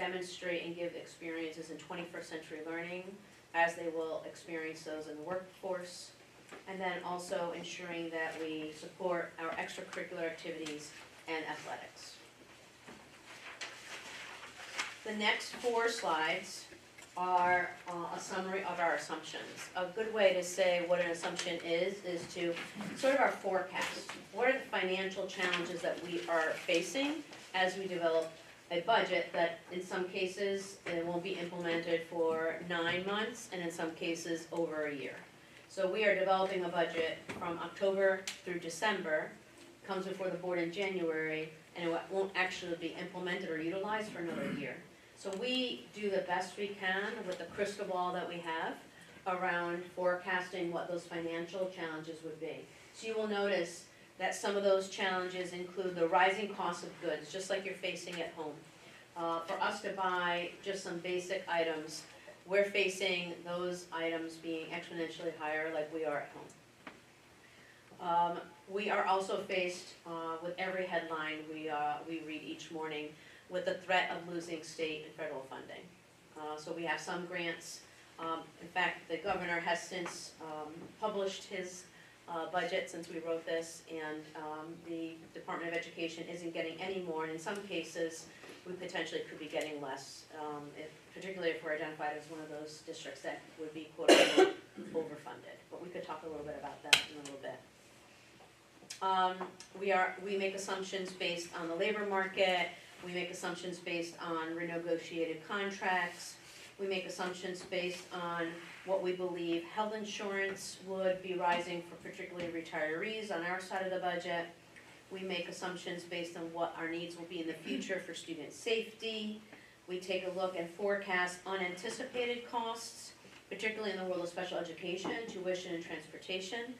demonstrate and give experiences in 21st century learning as they will experience those in the workforce. And then also ensuring that we support our extracurricular activities and athletics. The next 4 slides are a summary of our assumptions. A good way to say what an assumption is to sort of our forecast. What are the financial challenges that we are facing as we develop a budget that in some cases it won't be implemented for 9 months and in some cases over a year. So we are developing a budget from October through December, comes before the board in January, and it won't actually be implemented or utilized for another year. So we do the best we can with the crystal ball that we have around forecasting what those financial challenges would be. So you will notice that some of those challenges include the rising cost of goods, just like you're facing at home. For us to buy just some basic items, we're facing those items being exponentially higher like we are at home. We are also faced with every headline we read each morning with the threat of losing state and federal funding. So we have some grants. In fact, the governor has since published his budget since we wrote this, and the Department of Education isn't getting any more, and in some cases we potentially could be getting less, particularly if we're identified as one of those districts that would be quote unquote overfunded. But we could talk a little bit about that in a little bit. We make assumptions based on the labor market. We make assumptions based on renegotiated contracts. We make assumptions based on what we believe health insurance would be rising for particularly retirees on our side of the budget. We make assumptions based on what our needs will be in the future for student safety. We take a look and forecast unanticipated costs, particularly in the world of special education, tuition and transportation.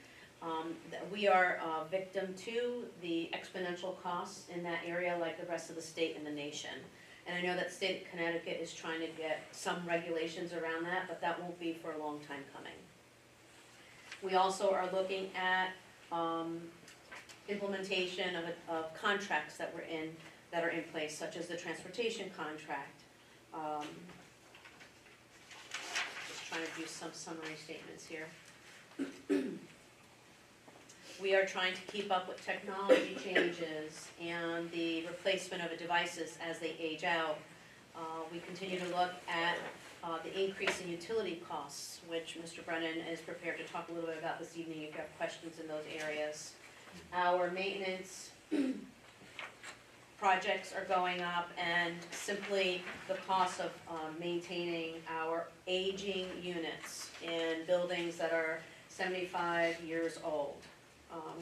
We are a victim to the exponential costs in that area like the rest of the state and the nation. And I know that state of Connecticut is trying to get some regulations around that, but that won't be for a long time coming. We also are looking at implementation of contracts that are in place, such as the transportation contract. Just trying to do some summary statements here. We are trying to keep up with technology changes and the replacement of the devices as they age out. We continue to look at the increase in utility costs, which Mr. Brennan is prepared to talk a little bit about this evening if you have questions in those areas. Our maintenance projects are going up, and simply the cost of maintaining our aging units in buildings that are 75 years old.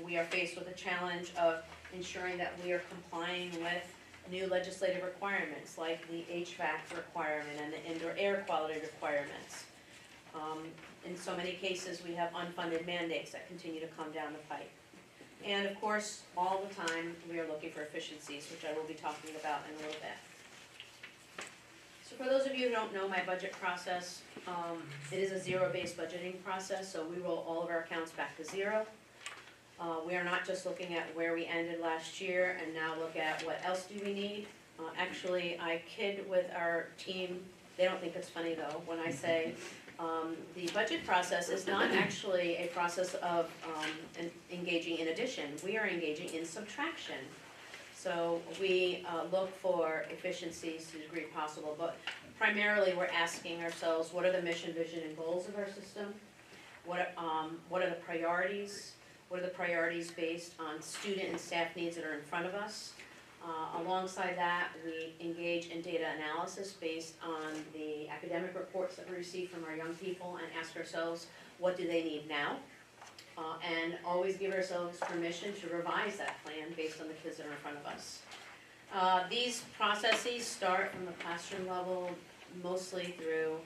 We are faced with a challenge of ensuring that we are complying with new legislative requirements like the HVAC requirement and the indoor air quality requirements. In so many cases we have unfunded mandates that continue to come down the pipe. And of course, all the time we are looking for efficiencies, which I will be talking about in a little bit. So for those of you who don't know my budget process, it is a zero-based budgeting process, so we roll all of our accounts back to zero. We are not just looking at where we ended last year and now look at what else do we need. Actually, I kid with our team, they don't think it's funny though, when I say the budget process is not actually a process of engaging in addition. We are engaging in subtraction. So we look for efficiencies to the degree possible, but primarily we're asking ourselves, what are the mission, vision, and goals of our system? What are the priorities? What are the priorities based on student and staff needs that are in front of us? Alongside that, we engage in data analysis based on the academic reports that we receive from our young people and ask ourselves, what do they need now? And always give ourselves permission to revise that plan based on the kids that are in front of us. These processes start from the classroom level, mostly through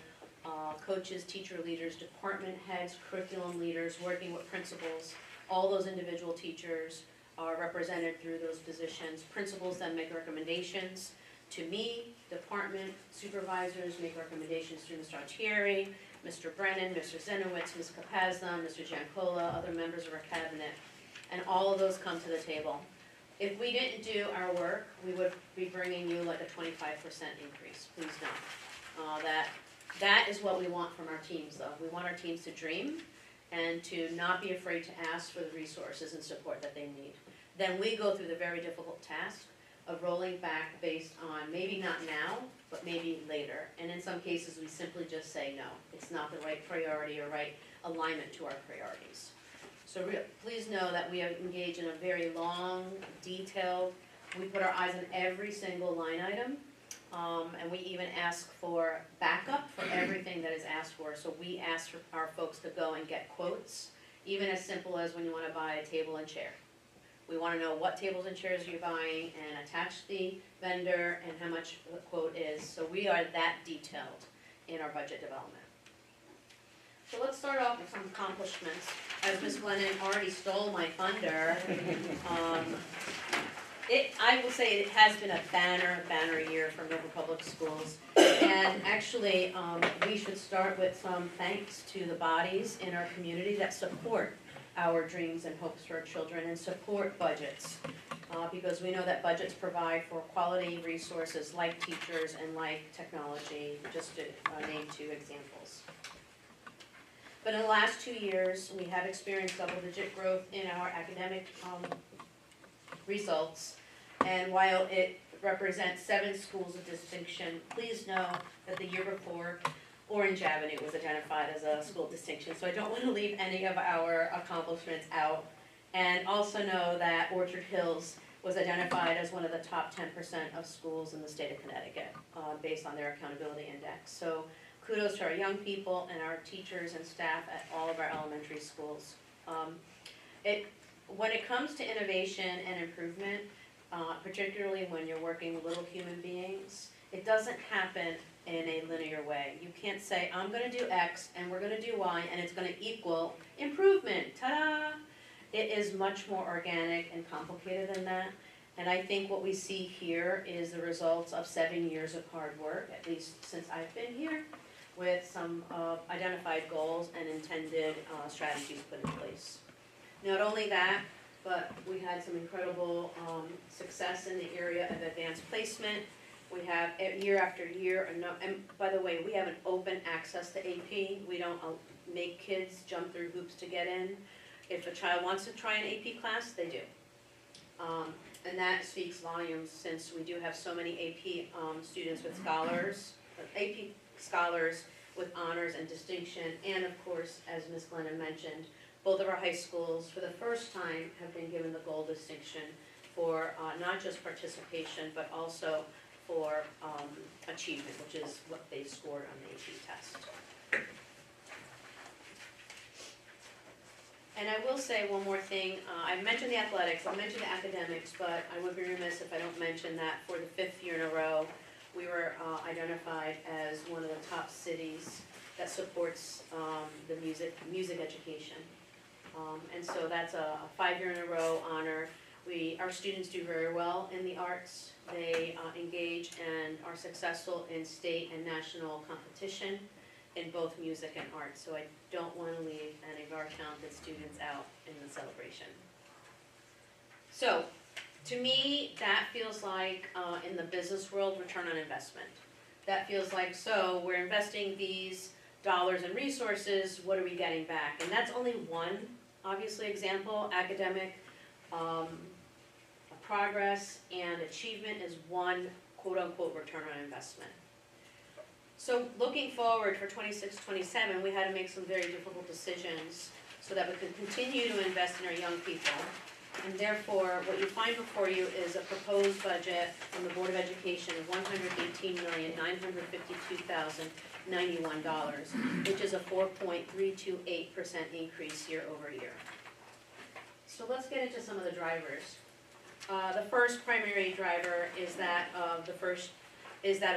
coaches, teacher leaders, department heads, curriculum leaders, working with principals. All those individual teachers are represented through those positions. Principals then make recommendations to me, department supervisors make recommendations to Mr. Altieri, Mr. Brennan, Mr. Zenowitz, Ms. Capazna, Mr. Giancola, other members of our cabinet, and all of those come to the table. If we didn't do our work, we would be bringing you like a 25% increase, please know. That is what we want from our teams though. We want our teams to dream and to not be afraid to ask for the resources and support that they need. Then we go through the very difficult task of rolling back based on maybe not now, but maybe later. And in some cases, we simply just say no. It's not the right priority or right alignment to our priorities. So please know that we have engaged in a very long, detailed, we put our eyes on every single line item. And we even ask for backup for everything that is asked for. So we ask for our folks to go and get quotes, even as simple as when you want to buy a table and chair. We want to know what tables and chairs you're buying and attach the vendor and how much the quote is. So we are that detailed in our budget development. So let's start off with some accomplishments. As Ms. Glennon already stole my thunder, I will say it has been a banner year for Milford Public Schools. And actually, we should start with some thanks to the bodies in our community that support our dreams and hopes for our children and support budgets. Because we know that budgets provide for quality resources like teachers and like technology, just to name two examples. But in the last 2 years, we have experienced double-digit growth in our academic results. And while it represents 7 schools of distinction, please know that the year before, Orange Avenue was identified as a school of distinction. So I don't want to leave any of our accomplishments out. And also know that Orchard Hills was identified as one of the top 10% of schools in the state of Connecticut, based on their accountability index. So kudos to our young people and our teachers and staff at all of our elementary schools. When it comes to innovation and improvement, particularly when you're working with little human beings, it doesn't happen in a linear way. You can't say, I'm gonna do X and we're gonna do Y and it's gonna equal improvement, ta-da! It is much more organic and complicated than that. And I think what we see here is the results of 7 years of hard work, at least since I've been here, with some identified goals and intended strategies put in place. Not only that, but we had some incredible success in the area of advanced placement. We have year after year, and by the way, we have an open access to AP. We don't make kids jump through hoops to get in. If a child wants to try an AP class, they do. And that speaks volumes since we do have so many AP students with scholars, AP scholars with honors and distinction, and of course, as Ms. Glennon mentioned, both of our high schools for the first time have been given the gold distinction for not just participation, but also for achievement, which is what they scored on the AP test. And I will say one more thing. I mentioned the athletics, I mentioned the academics, but I would be remiss if I don't mention that for the 5th year in a row, we were identified as one of the top cities that supports the music education. And so that's a 5 year in a row honor. Our students do very well in the arts. They engage and are successful in state and national competition in both music and art. So I don't want to leave any of our talented students out in the celebration. So to me, that feels like in the business world, return on investment. That feels like, so we're investing these dollars and resources, what are we getting back? And that's only one, obviously, example. Academic progress and achievement is one quote-unquote return on investment. So looking forward for 26-27, we had to make some very difficult decisions so that we could continue to invest in our young people. And therefore, what you find before you is a proposed budget from the Board of Education of $118,952,091, which is a 4.328% increase year over year. So let's get into some of the drivers. The first primary driver is that of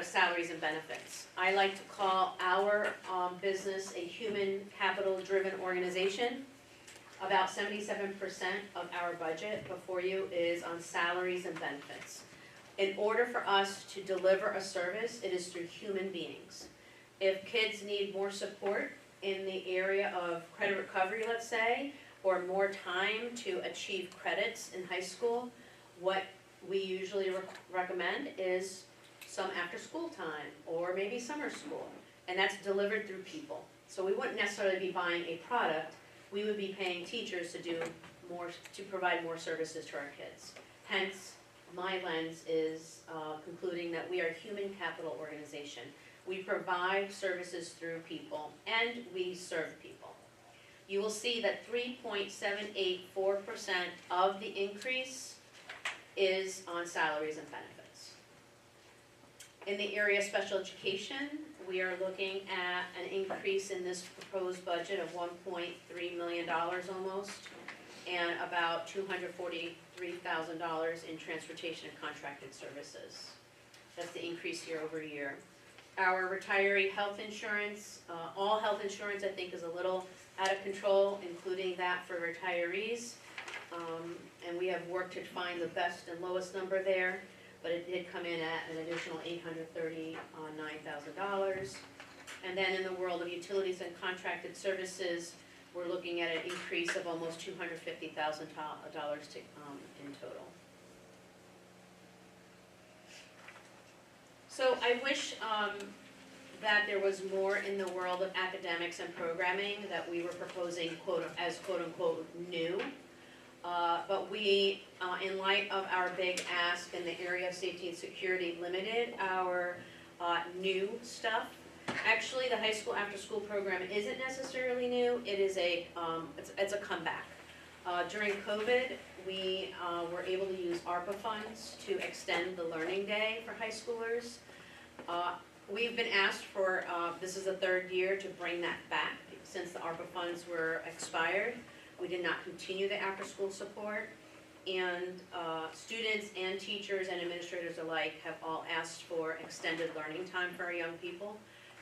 salaries and benefits. I like to call our business a human capital driven organization. About 77% of our budget before you is on salaries and benefits. In order for us to deliver a service, it is through human beings. If kids need more support in the area of credit recovery, let's say, or more time to achieve credits in high school, What we usually recommend is some after-school time, or maybe summer school, and that's delivered through people. So we wouldn't necessarily be buying a product, we would be paying teachers to do more, to provide more services to our kids. Hence, my lens is concluding that we are a human capital organization. We provide services through people, and we serve people. You will see that 3.784% of the increase is on salaries and benefits. In the area of special education, we are looking at an increase in this proposed budget of $1.3 million almost, and about $243,000 in transportation and contracted services. That's the increase year over year. Our retiree health insurance, all health insurance I think is a little out of control, including that for retirees. And we have worked to find the best and lowest number there, but it did come in at an additional $839,000. And then in the world of utilities and contracted services, we're looking at an increase of almost $250,000 in total. So I wish that there was more in the world of academics and programming that we were proposing as quote unquote new. But we, in light of our big ask in the area of safety and security, limited our new stuff. Actually, the high school after-school program isn't necessarily new. It is it's a comeback. During COVID, we were able to use ARPA funds to extend the learning day for high schoolers. We've been asked for, this is the third year, to bring that back since the ARPA funds were expired. We did not continue the after-school support, and students and teachers and administrators alike have all asked for extended learning time for our young people,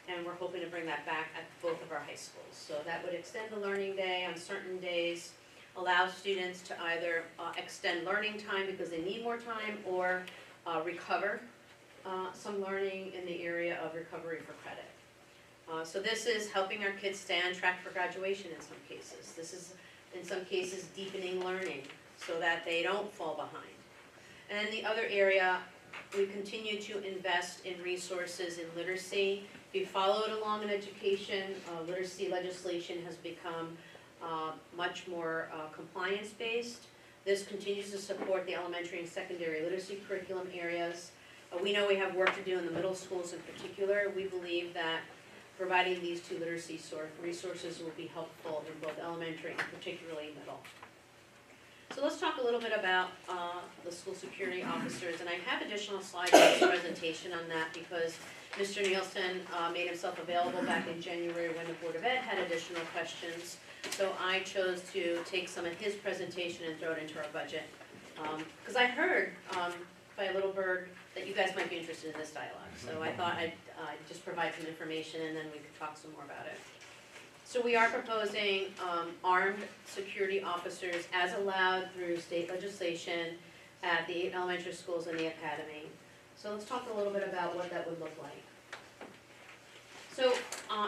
and we're hoping to bring that back at both of our high schools. So that would extend the learning day on certain days, allow students to either extend learning time because they need more time, or recover some learning in the area of recovery for credit. So this is helping our kids stay on track for graduation in some cases. This is, in some cases, deepening learning so that they don't fall behind. And then the other area, we continue to invest in resources in literacy. If you followed along in education, literacy legislation has become much more compliance-based. This continues to support the elementary and secondary literacy curriculum areas. We know we have work to do in the middle schools in particular. We believe that providing these two literacy resources will be helpful in both elementary and particularly middle. So let's talk a little bit about the school security officers, and I have additional slides in this presentation on that because Mr. Nielsen made himself available back in January when the Board of Ed had additional questions. So I chose to take some of his presentation and throw it into our budget. Because I heard by a little bird that you guys might be interested in this dialogue. So I thought I'd just provide some information and then we could talk some more about it. So we are proposing armed security officers as allowed through state legislation at the 8 elementary schools and the academy. So let's talk a little bit about what that would look like. So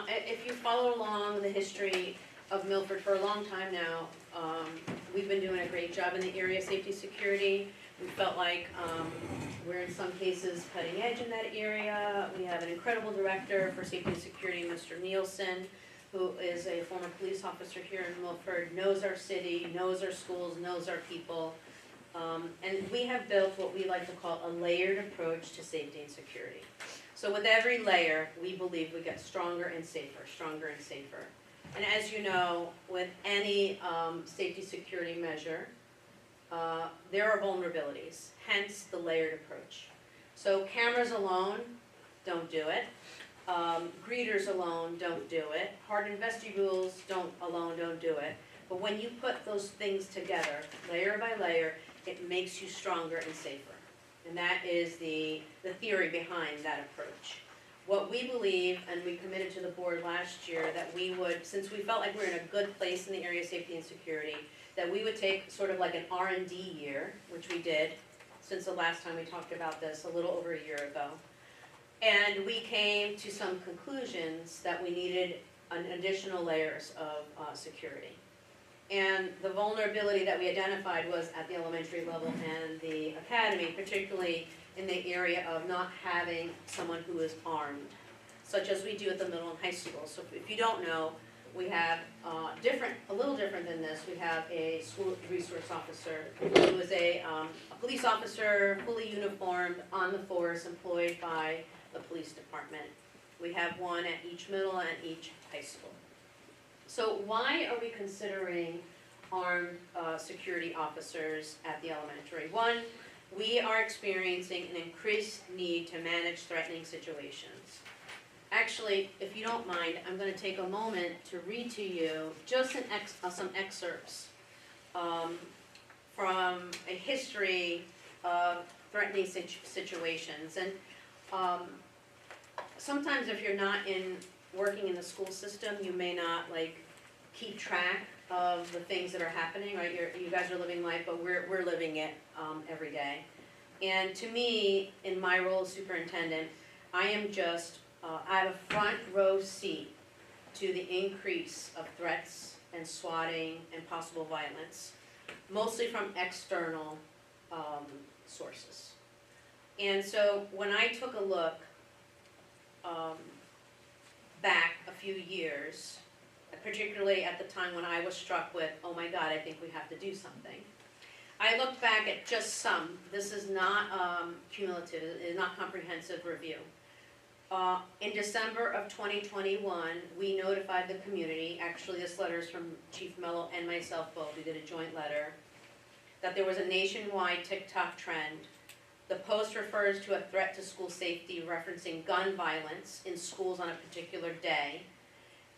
if you follow along the history of Milford for a long time now, we've been doing a great job in the area of safety security. We felt like we're in some cases cutting edge in that area. We have an incredible director for safety and security, Mr. Nielsen, who is a former police officer here in Milford, knows our city, knows our schools, knows our people. And we have built what we like to call a layered approach to safety and security. So with every layer, we believe we get stronger and safer, stronger and safer. And as you know, with any safety security measure, there are vulnerabilities, hence the layered approach. So cameras alone don't do it. Greeters alone don't do it. Hardened vestibules alone don't do it. But when you put those things together, layer by layer, it makes you stronger and safer. And that is the theory behind that approach. What we believe, and we committed to the board last year, that we would, since we felt like we were in a good place in the area of safety and security, that we would take sort of like an R&D year, which we did since the last time we talked about this a little over a year ago. And we came to some conclusions that we needed an additional layers of security. And the vulnerability that we identified was at the elementary level and the academy, particularly in the area of not having someone who is armed, such as we do at the middle and high school. So if you don't know, we have a little different than this. We have a school resource officer who is a police officer, fully uniformed, on the force, employed by the police department. We have one at each middle and each high school. So why are we considering armed security officers at the elementary? One, we are experiencing an increased need to manage threatening situations. Actually, if you don't mind, I'm going to take a moment to read to you just some excerpts from a history of threatening situations. And sometimes if you're not working in the school system, you may not keep track of the things that are happening, right? You guys are living life, but we're living it every day. And to me, in my role as superintendent, I am just I have a front row seat to the increase of threats and swatting and possible violence, mostly from external sources. And so when I took a look back a few years, particularly at the time when I was struck with, oh my God, I think we have to do something, I looked back at just some. This is not cumulative, it is not comprehensive review. In December of 2021, we notified the community, actually this letter is from Chief Mello and myself both, we did a joint letter, that there was a nationwide TikTok trend. The post refers to a threat to school safety referencing gun violence in schools on a particular day,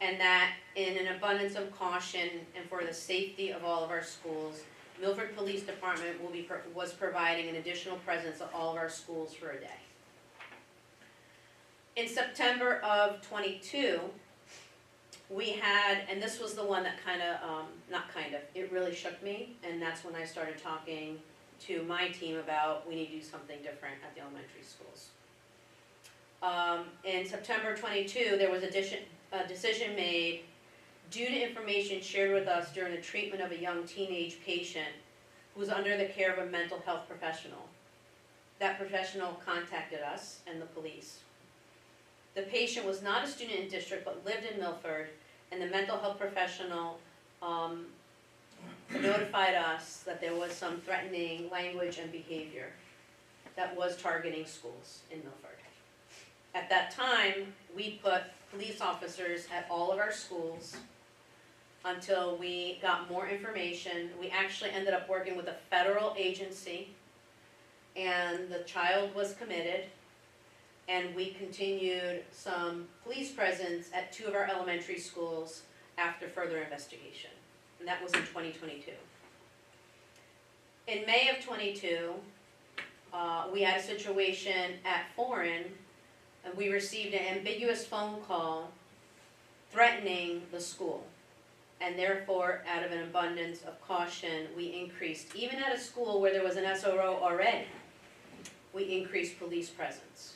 and that in an abundance of caution and for the safety of all of our schools, Milford Police Department was providing an additional presence at all of our schools for a day. In September of 22, we had, and this was the one that it really shook me, and that's when I started talking to my team about we need to do something different at the elementary schools. In September 22, there was a decision made due to information shared with us during the treatment of a young teenage patient who was under the care of a mental health professional. That professional contacted us and the police. The patient was not a student in district but lived in Milford, and the mental health professional notified us that there was some threatening language and behavior that was targeting schools in Milford. At that time, we put police officers at all of our schools until we got more information. We actually ended up working with a federal agency, and the child was committed, and we continued some police presence at 2 of our elementary schools after further investigation, and that was in 2022. In May of 22, we had a situation at Foreign, and we received an ambiguous phone call threatening the school. And therefore, out of an abundance of caution, we increased, even at a school where there was an SRO already, we increased police presence.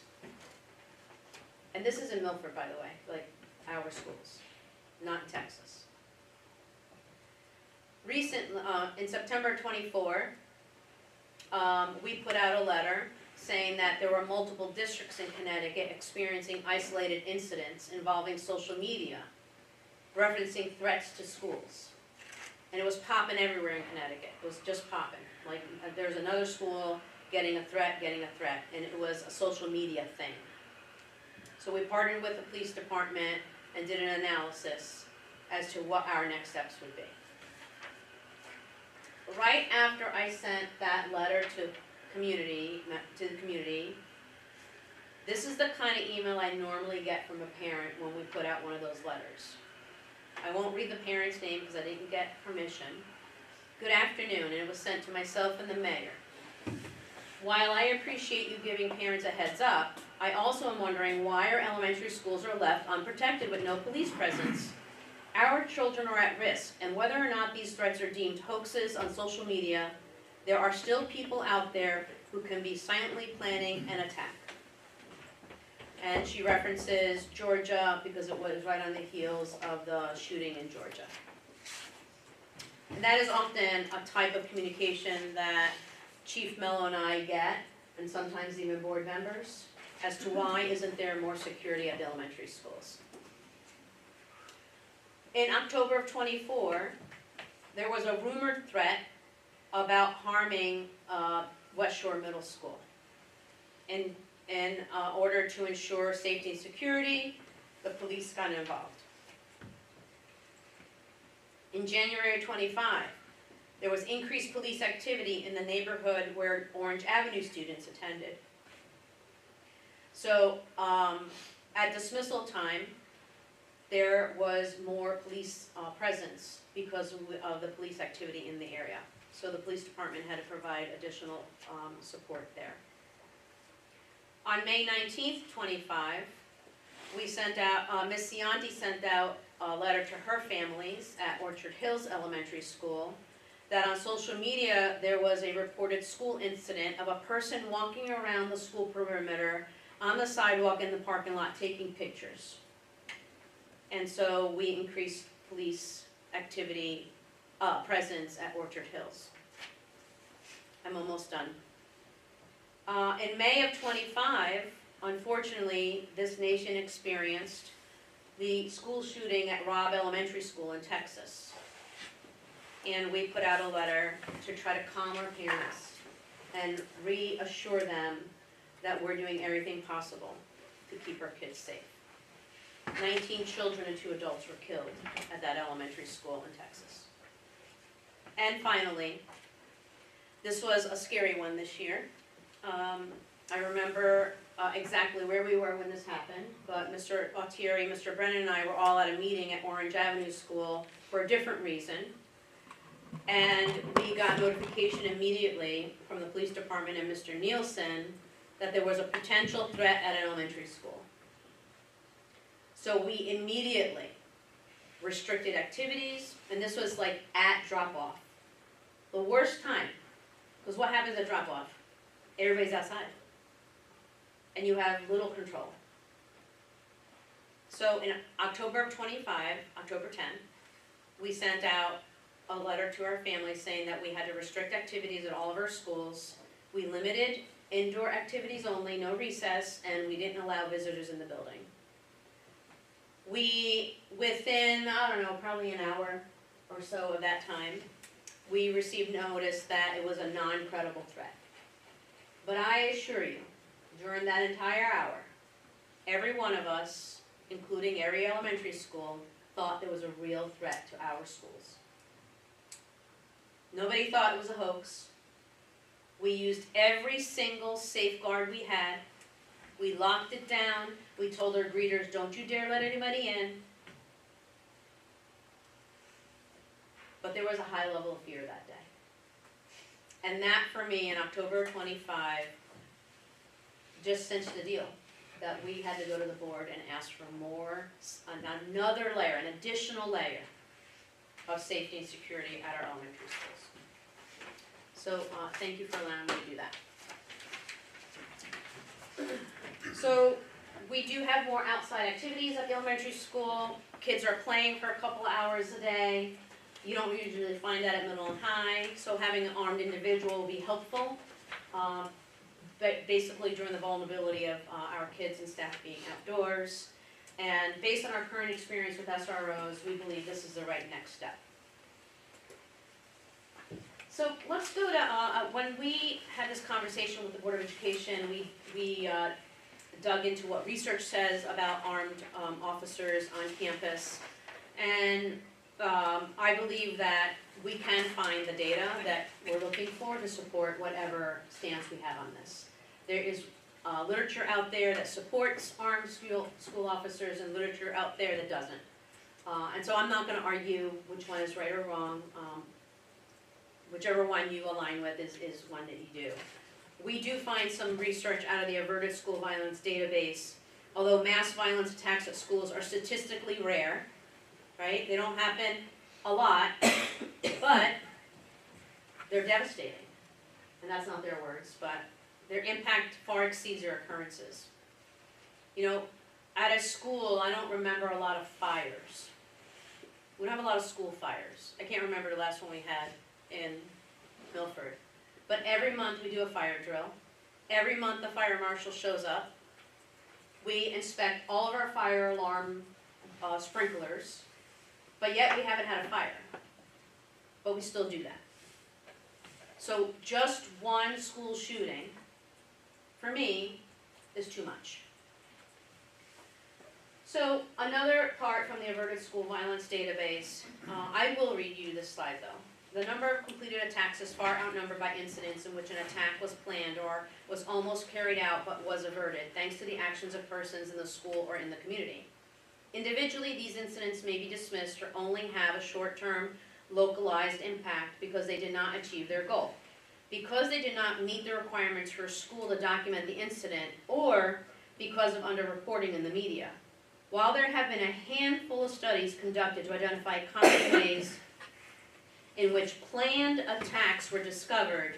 And this is in Milford, by the way, like our schools, not in Texas. In September 24, we put out a letter saying that there were multiple districts in Connecticut experiencing isolated incidents involving social media, referencing threats to schools. And it was popping everywhere in Connecticut. It was just popping. Like there was another school getting a threat, and it was a social media thing. So we partnered with the police department and did an analysis as to what our next steps would be. Right after I sent that letter to the community, this is the kind of email I normally get from a parent when we put out one of those letters. I won't read the parent's name because I didn't get permission. Good afternoon, and it was sent to myself and the mayor. While I appreciate you giving parents a heads up, I also am wondering why our elementary schools are left unprotected with no police presence. Our children are at risk, and whether or not these threats are deemed hoaxes on social media, there are still people out there who can be silently planning an attack. And she references Georgia because it was right on the heels of the shooting in Georgia. And that is often a type of communication that Chief Mello and I get, and sometimes even board members, as to why isn't there more security at the elementary schools. In October of '24, there was a rumored threat about harming West Shore Middle School. In order to ensure safety and security, the police got involved. In January of '25, there was increased police activity in the neighborhood where Orange Avenue students attended. So at dismissal time, there was more police presence because of the police activity in the area. So the police department had to provide additional support there. On May 19th, '25, we sent out, Ms. Cianti sent out a letter to her families at Orchard Hills Elementary School that on social media there was a reported school incident of a person walking around the school perimeter on the sidewalk in the parking lot taking pictures. And so we increased police activity presence at Orchard Hills. I'm almost done. In May of '25, unfortunately, this nation experienced the school shooting at Robb Elementary School in Texas. And we put out a letter to try to calm our parents and reassure them that we're doing everything possible to keep our kids safe. 19 children and 2 adults were killed at that elementary school in Texas. And finally, this was a scary one this year. I remember exactly where we were when this happened, but Mr. Autieri, Mr. Brennan and I were all at a meeting at Orange Avenue School for a different reason. And we got notification immediately from the police department and Mr. Nielsen that there was a potential threat at an elementary school. So we immediately restricted activities, and this was like at drop-off. The worst time, because what happens at drop-off? Everybody's outside, and you have little control. So in October of '25, October 10th, we sent out a letter to our families saying that we had to restrict activities at all of our schools. We limited indoor activities only, no recess, and we didn't allow visitors in the building. We, within, I don't know, probably an hour or so of that time, we received notice that it was a non-credible threat. But I assure you, during that entire hour, every one of us, including every elementary school, thought there was a real threat to our schools. Nobody thought it was a hoax. We used every single safeguard we had. We locked it down. We told our greeters, don't you dare let anybody in. But there was a high level of fear that day. And that, for me, in October 25, just cinched the deal. That we had to go to the board and ask for more, another layer, an additional layer of safety and security at our elementary schools. So thank you for allowing me to do that. So we do have more outside activities at the elementary school. Kids are playing for a couple of hours a day. You don't usually find that at middle and high, so having an armed individual will be helpful. But basically during the vulnerability of our kids and staff being outdoors. And based on our current experience with SROs, we believe this is the right next step. So let's go to, when we had this conversation with the Board of Education, we dug into what research says about armed officers on campus. And I believe that we can find the data that we're looking for to support whatever stance we have on this. There is literature out there that supports armed school officers and literature out there that doesn't. And so I'm not going to argue which one is right or wrong. Whichever one you align with is one that you do. We do find some research out of the Averted School Violence Database. Although mass violence attacks at schools are statistically rare, right? They don't happen a lot, but they're devastating. And that's not their words, but their impact far exceeds their occurrences. You know, at a school, I don't remember a lot of fires. We don't have a lot of school fires. I can't remember the last one we had in Milford. But every month we do a fire drill. Every month the fire marshal shows up. We inspect all of our fire alarm sprinklers, but yet we haven't had a fire. But we still do that. So just one school shooting, for me, is too much. So another part from the Averted School Violence Database, I will read you this slide though. The number of completed attacks is far outnumbered by incidents in which an attack was planned or was almost carried out but was averted, thanks to the actions of persons in the school or in the community. Individually, these incidents may be dismissed or only have a short-term localized impact because they did not achieve their goal. Because they did not meet the requirements for a school to document the incident, or because of underreporting in the media. While there have been a handful of studies conducted to identify common ways in which planned attacks were discovered,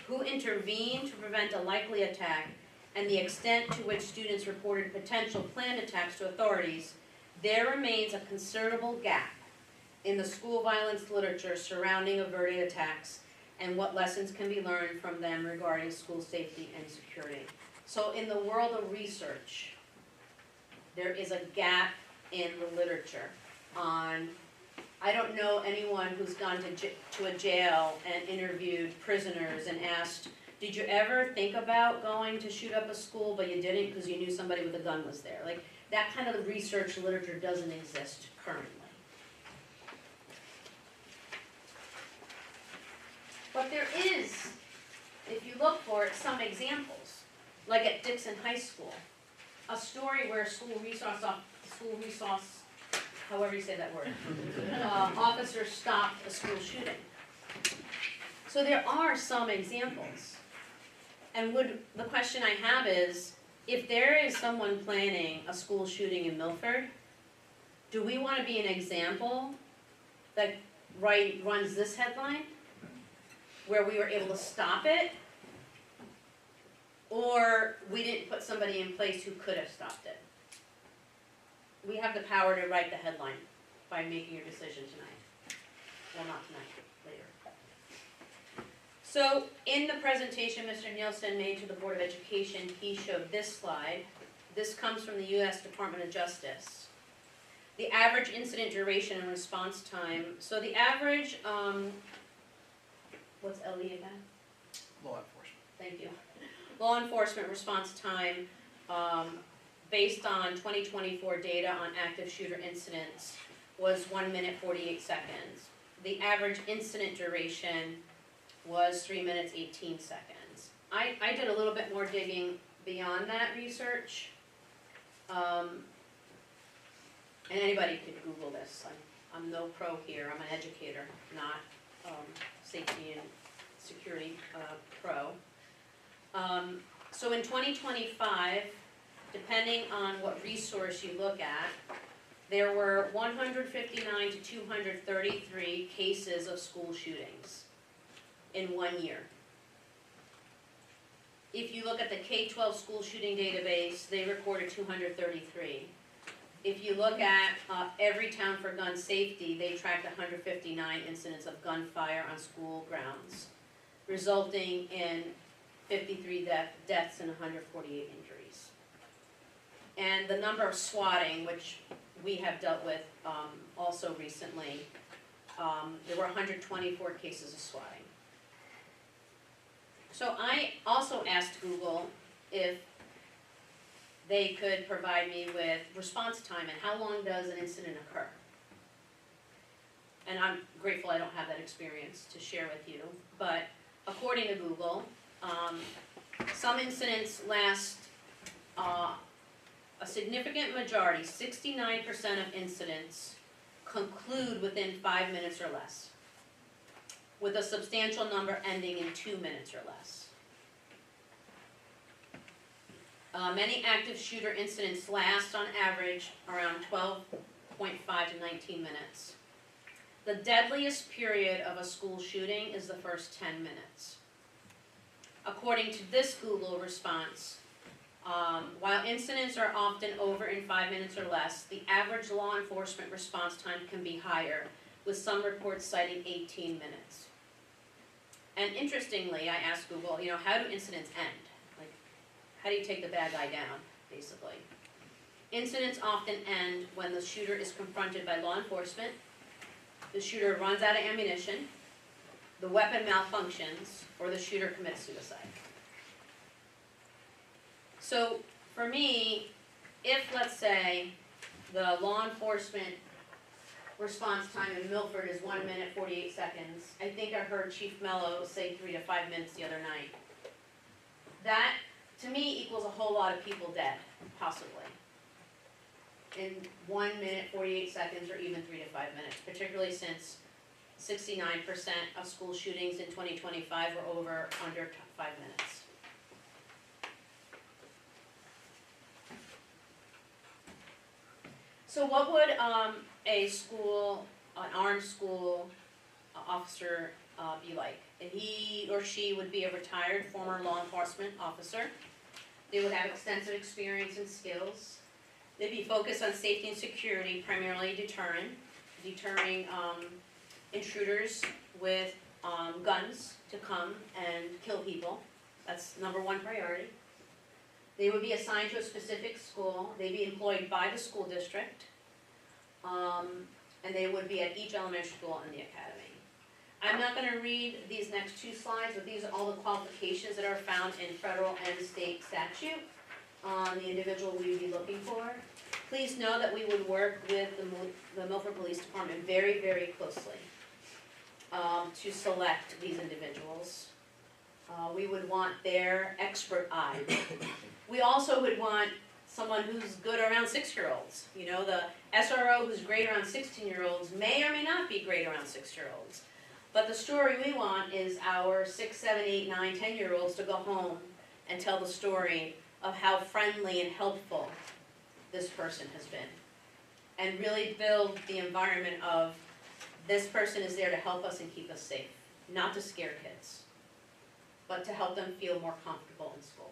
who intervened to prevent a likely attack, and the extent to which students reported potential planned attacks to authorities, there remains a considerable gap in the school violence literature surrounding averted attacks and what lessons can be learned from them regarding school safety and security. So in the world of research, there is a gap in the literature on, I don't know anyone who's gone to a jail and interviewed prisoners and asked, did you ever think about going to shoot up a school, but you didn't because you knew somebody with a gun was there? Like, that kind of research literature doesn't exist currently. But there is, if you look for it, some examples. Like at Dixon High School, a story where school resource, however you say that word, officers stopped a school shooting. So there are some examples. And the question I have is, if there is someone planning a school shooting in Milford, do we want to be an example that runs this headline, where we were able to stop it, or we didn't put somebody in place who could have stopped it? We have the power to write the headline by making your decision tonight. Well, not tonight, later. So in the presentation Mr. Nielsen made to the Board of Education, he showed this slide. This comes from the U.S. Department of Justice. The average incident duration and response time. So the average, what's LE again? Law enforcement. Thank you. Law enforcement response time, based on 2024 data on active shooter incidents, was 1 minute 48 seconds. The average incident duration was 3 minutes 18 seconds. I did a little bit more digging beyond that research. And anybody could Google this. I'm no pro here. I'm an educator, not safety and security pro. So in 2025, depending on what resource you look at, there were 159 to 233 cases of school shootings in 1 year. If you look at the K-12 school shooting database, they recorded 233. If you look at every town for gun safety, they tracked 159 incidents of gunfire on school grounds, resulting in 53 deaths and 148 injuries. And the number of swatting, which we have dealt with also recently, there were 124 cases of swatting. So I also asked Google if they could provide me with response time and how long does an incident occur. And I'm grateful I don't have that experience to share with you, but according to Google, some incidents last a significant majority, 69% of incidents conclude within 5 minutes or less, with a substantial number ending in 2 minutes or less. Many active shooter incidents last on average around 12.5 to 19 minutes. The deadliest period of a school shooting is the first 10 minutes. According to this Google response, While incidents are often over in 5 minutes or less, the average law enforcement response time can be higher, with some reports citing 18 minutes. And interestingly, I asked Google, how do incidents end? Like, how do you take the bad guy down, basically? Incidents often end when the shooter is confronted by law enforcement, the shooter runs out of ammunition, the weapon malfunctions, or the shooter commits suicide. So, for me, if, let's say, the law enforcement response time in Milford is 1 minute, 48 seconds, I think I heard Chief Mello say 3 to 5 minutes the other night. That, to me, equals a whole lot of people dead, possibly, in 1 minute, 48 seconds, or even 3 to 5 minutes, particularly since 69% of school shootings in 2025 were over under 5 minutes. So what would an armed school officer be like? He or she would be a retired former law enforcement officer. They would have extensive experience and skills. They'd be focused on safety and security, primarily deterring intruders with guns to come and kill people. That's #1 priority. They would be assigned to a specific school. They'd be employed by the school district. And they would be at each elementary school in the academy. I'm not going to read these next 2 slides, but these are all the qualifications that are found in federal and state statute on the individual we would be looking for. Please know that we would work with the Milford Police Department very, very closely to select these individuals. We would want their expert eye. We also would want someone who's good around 6-year-olds. The SRO who's great around 16-year-olds may or may not be great around 6-year-olds. But the story we want is our 6, 7, 8, 9, 10-year-olds to go home and tell the story of how friendly and helpful this person has been. And really build the environment of this person is there to help us and keep us safe. Not to scare kids, but to help them feel more comfortable in school.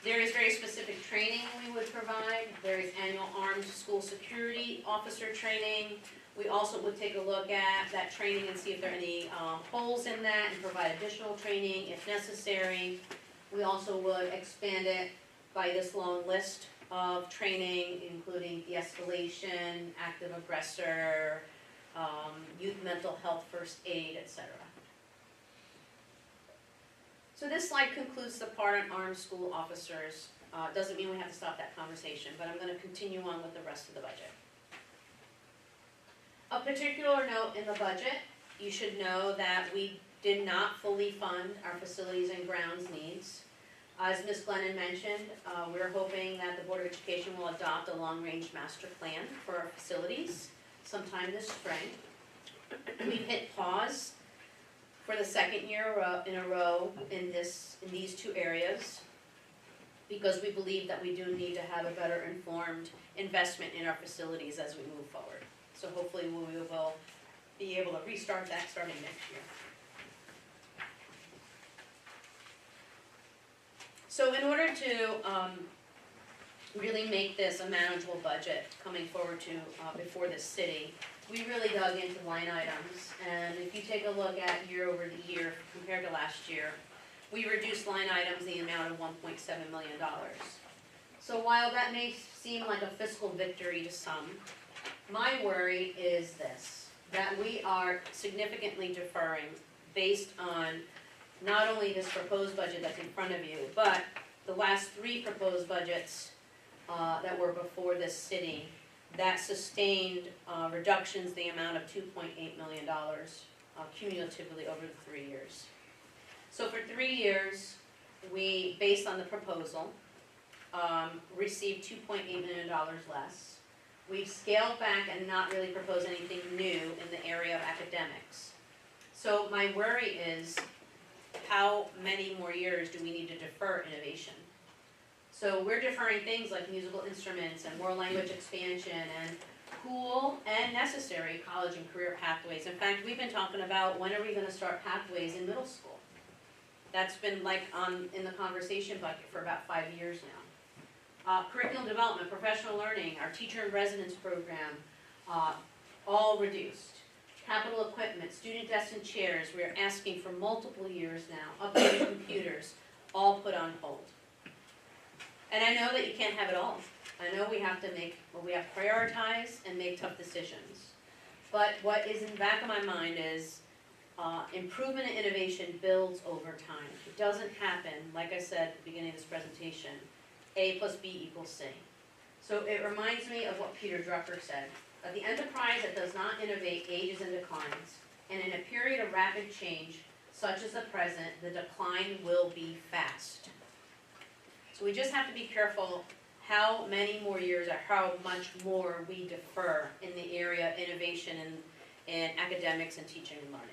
There is very specific training we would provide. There is annual armed school security officer training. We also would take a look at that training and see if there are any holes in that and provide additional training if necessary. We also would expand it by this long list of training, including de-escalation, active aggressor, youth mental health, first aid, etc. So this slide concludes the part on armed school officers. Doesn't mean we have to stop that conversation, but I'm going to continue on with the rest of the budget. Of particular note in the budget, you should know that we did not fully fund our facilities and grounds needs. As Ms. Glennon mentioned, we're hoping that the Board of Education will adopt a long-range master plan for our facilities sometime this spring. We've hit pause for the 2nd year in a row in these 2 areas because we believe that we do need to have a better informed investment in our facilities as we move forward. So hopefully we will be able to restart that starting next year. So in order to really make this a manageable budget coming forward to before this city, we really dug into line items. And if you take a look at year over the year compared to last year, we reduced line items the amount of $1.7 million. So while that may seem like a fiscal victory to some, my worry is this, that we are significantly deferring based on not only this proposed budget that's in front of you, but the last 3 proposed budgets that were before this city that sustained reductions the amount of $2.8 million cumulatively over the 3 years. So for 3 years, we, based on the proposal, received $2.8 million less. We've scaled back and not really proposed anything new in the area of academics. So my worry is, how many more years do we need to defer innovation? So we're deferring things like musical instruments and world language expansion and cool and necessary college and career pathways. In fact, we've been talking about when are we going to start pathways in middle school. That's been like in the conversation bucket for about 5 years now. Curriculum development, professional learning, our teacher in residence program, all reduced. Capital equipment, student desks and chairs, we are asking for multiple years now. Updated computers, all put on hold. And I know that you can't have it all. I know we have to prioritize and make tough decisions. But what is in the back of my mind is improvement and innovation builds over time. It doesn't happen, like I said at the beginning of this presentation, A plus B equals C. So it reminds me of what Peter Drucker said. The enterprise that does not innovate ages and declines, and in a period of rapid change, such as the present, the decline will be fast. So we just have to be careful how many more years or how much more we defer in the area of innovation in academics and teaching and learning.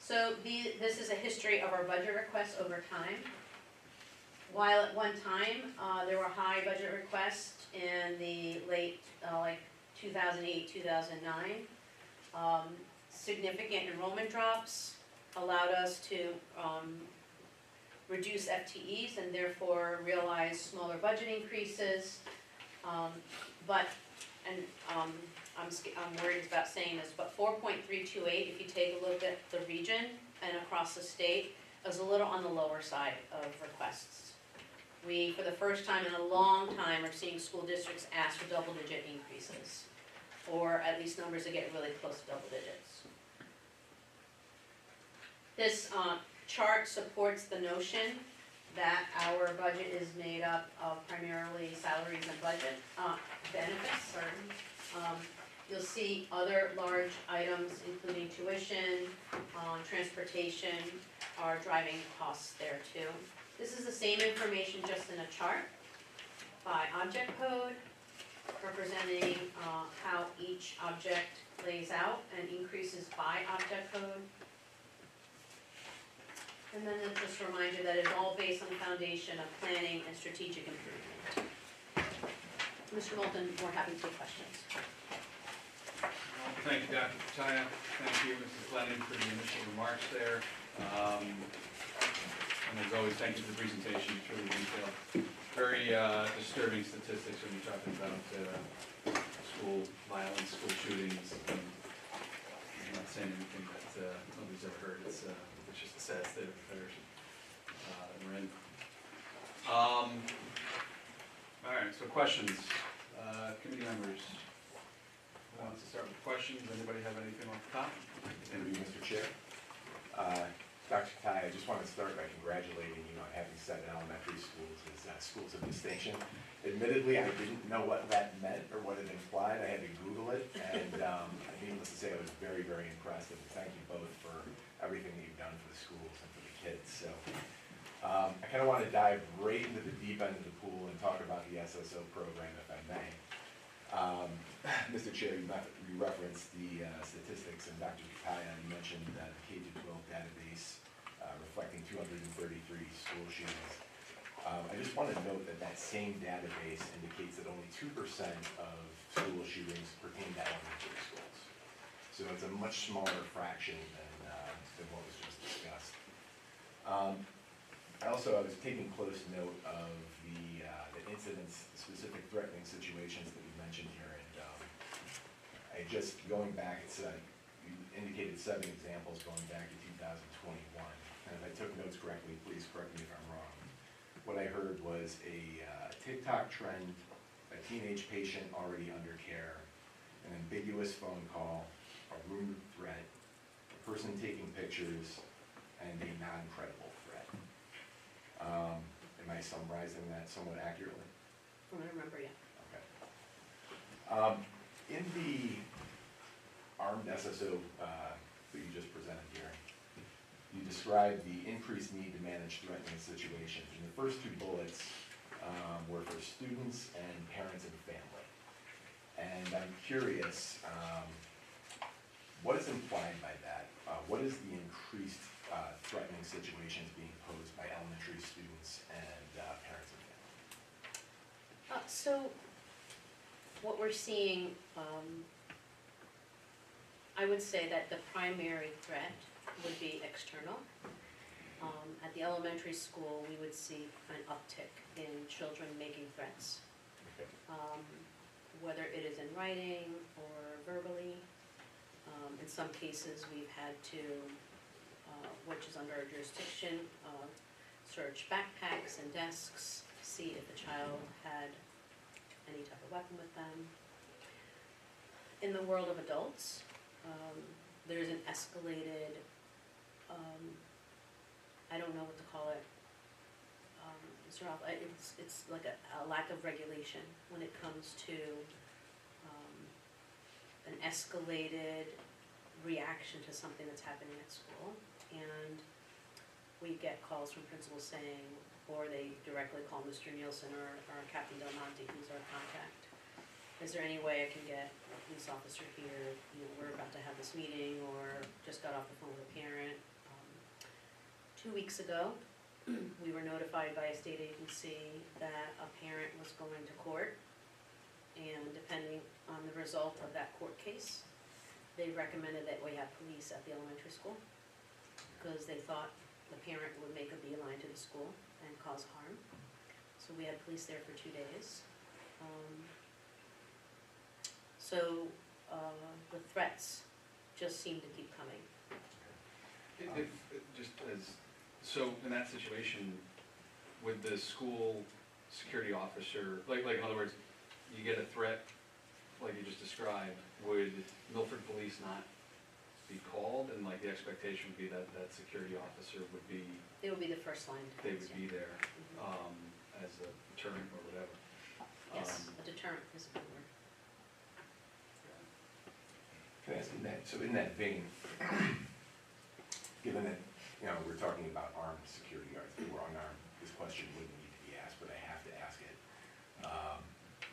So this is a history of our budget requests over time. While at one time there were high budget requests in the late 2008, 2009, significant enrollment drops allowed us to reduce FTEs and therefore realize smaller budget increases. I'm worried about saying this, but 4.328, if you take a look at the region and across the state, is a little on the lower side of requests. We, for the first time in a long time, are seeing school districts ask for double-digit increases, or at least numbers that get really close to double digits. This chart supports the notion that our budget is made up of primarily salaries and budget benefits. You'll see other large items, including tuition, transportation, are driving costs there too. This is the same information just in a chart by object code, representing how each object lays out and increases by object code. And then I'll just remind you that it's all based on the foundation of planning and strategic improvement. Mr. Moulton, we're happy to take questions. Thank you, Dr. Pataya. Thank you, Mrs. Glennon, for the initial remarks there. And as always, thank you for the presentation. It's really detailed. Very disturbing statistics when you're talking about school violence, school shootings. I'm not saying anything that nobody's ever heard. It's just a sad state of affairs that we're in. All right, so questions. Committee members. Who wants to start with questions? Anybody have anything off the top? Thank you, Mr. Chair. Dr. Tai, I just want to start by congratulating you on having set elementary schools as schools of distinction. Admittedly, I didn't know what that meant or what it implied. I had to Google it, and needless to say, I was very, very impressed. And thank you both for everything that you've done for the schools and for the kids. So I kind of want to dive right into the deep end of the pool and talk about the SSO program, if I may. Mr. Chair, you referenced the statistics, and Dr. Pataya, you mentioned the K-12 database reflecting 233 school shootings. I just want to note that that same database indicates that only 2% of school shootings pertain to elementary schools. So it's a much smaller fraction than what was just discussed. I was taking close note of the incidents, the specific threatening situations that you mentioned here, and I just, going back, you indicated 7 examples going back to 2021, and if I took notes correctly, please correct me if I'm wrong. What I heard was a TikTok trend, a teenage patient already under care, an ambiguous phone call, a rumored threat, a person taking pictures, and a non-credible threat. Am I summarizing that somewhat accurately? From what I remember, yeah. Okay. In the armed SSO that you just presented here, you described the increased need to manage threatening situations. And the first 2 bullets were for students and parents and family. And I'm curious, what is implied by that? What is the increased threatening situations being posed by elementary students and parents and family? So what we're seeing, I would say that the primary threat would be external. At the elementary school, we would see an uptick in children making threats, Okay. whether it is in writing or verbally. In some cases, we've had to, which is under our jurisdiction, search backpacks and desks, see if the child had any type of weapon with them. In the world of adults, there's an escalated, I don't know what to call it, Mr. Ralph, it's like a lack of regulation when it comes to an escalated reaction to something that's happening at school. And we get calls from principals saying, or they directly call Mr. Nielsen or Captain Del Monte, who's our contact. Is there any way I can get a police officer here? You know, we're about to have this meeting, or just got off the phone with a parent. 2 weeks ago, we were notified by a state agency that a parent was going to court, and depending on the result of that court case, they recommended that we have police at the elementary school, because they thought the parent would make a beeline to the school and cause harm. So we had police there for 2 days. So the threats just seem to keep coming. So in that situation, would the school security officer, like in other words, you get a threat like you just described, would Milford Police not be called, and like the expectation would be that that security officer would be, They would be the first line they defense, would be there as a deterrent or whatever? Yes, a deterrent is a good word. Can I ask in that, so in that vein, given that, you know, we're talking about armed security guards, if they were unarmed, this question wouldn't need to be asked, but I have to ask it.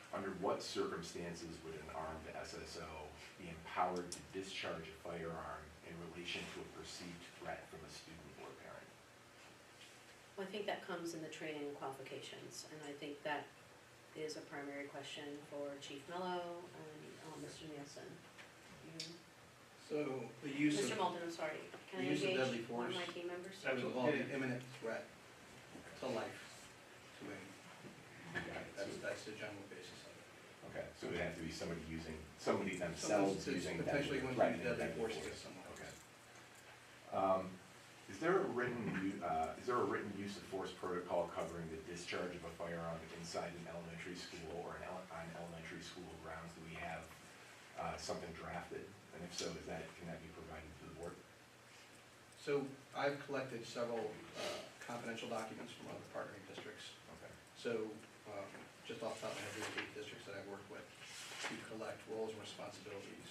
Under what circumstances would an armed SSO be empowered to discharge a firearm in relation to a perceived threat from a student or parent? Well, I think that comes in the training and qualifications, and I think that is a primary question for Chief Mello and Mr. Nielsen. So the use Mr. of, Moulton, I'm sorry, can I use of deadly engage one of force. my team members? that would involve an imminent threat to life, to any. That's the general basis of it. Okay, so it would have to be somebody themselves Someone using potentially going to threatening use deadly force against someone. Okay. Is there a written use of force protocol covering the discharge of a firearm inside an elementary school or on elementary school grounds? Do we have something drafted? And if so, can that be provided to the board? So I've collected several confidential documents from other partnering districts. Okay. So just off the top of my head, there are 8 districts that I've worked with to collect roles and responsibilities,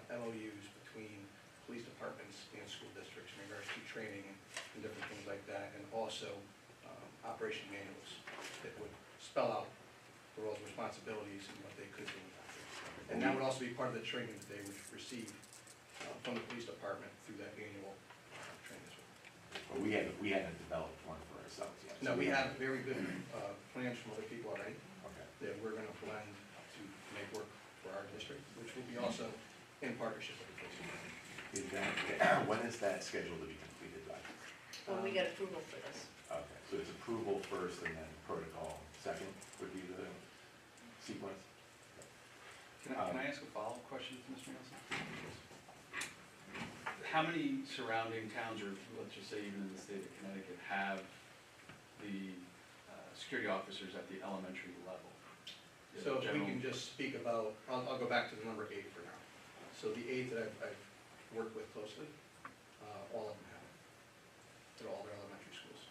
MOUs between police departments and school districts in regards to training and different things like that, and also operation manuals that would spell out the roles and responsibilities and what they could do. And that would also be part of the training that they would receive from the police department through that annual training as well. Well, we haven't developed one for ourselves yet. No, we have very good plans from other people already Okay. that we're gonna blend to make work for our district, which will be also in partnership with the police department. When is that scheduled to be completed by? When we get approval for this. Okay, so it's approval first and then protocol second would be the sequence? Can I ask a follow-up question to Mr. Nielsen? How many surrounding towns, or let's just say even in the state of Connecticut, have the security officers at the elementary level? So if we can just speak about, I'll go back to the number 8 for now. So the 8 that I've worked with closely, all of them have it. They're all their elementary schools.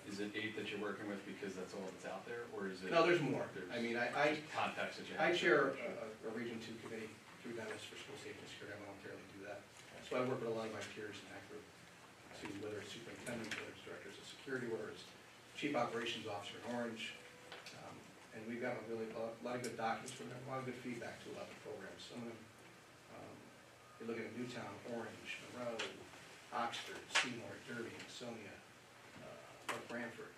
Is it 8 that you're working with because that's all that's out there, or is it? No, there's more. I mean, I just contacts that you have? chair a Region 2 committee through Dennis for school safety and security. I voluntarily do that. So I work with a lot of my peers in that group, to whether it's superintendents, whether it's directors of security, whether it's chief operations officer in Orange. And we've got a lot of good documents from them, a lot of good feedback to a lot of the programs. Some of them, you're looking at Newtown, Orange, Monroe, Oxford, Seymour, Derby, Sonia, North Branford.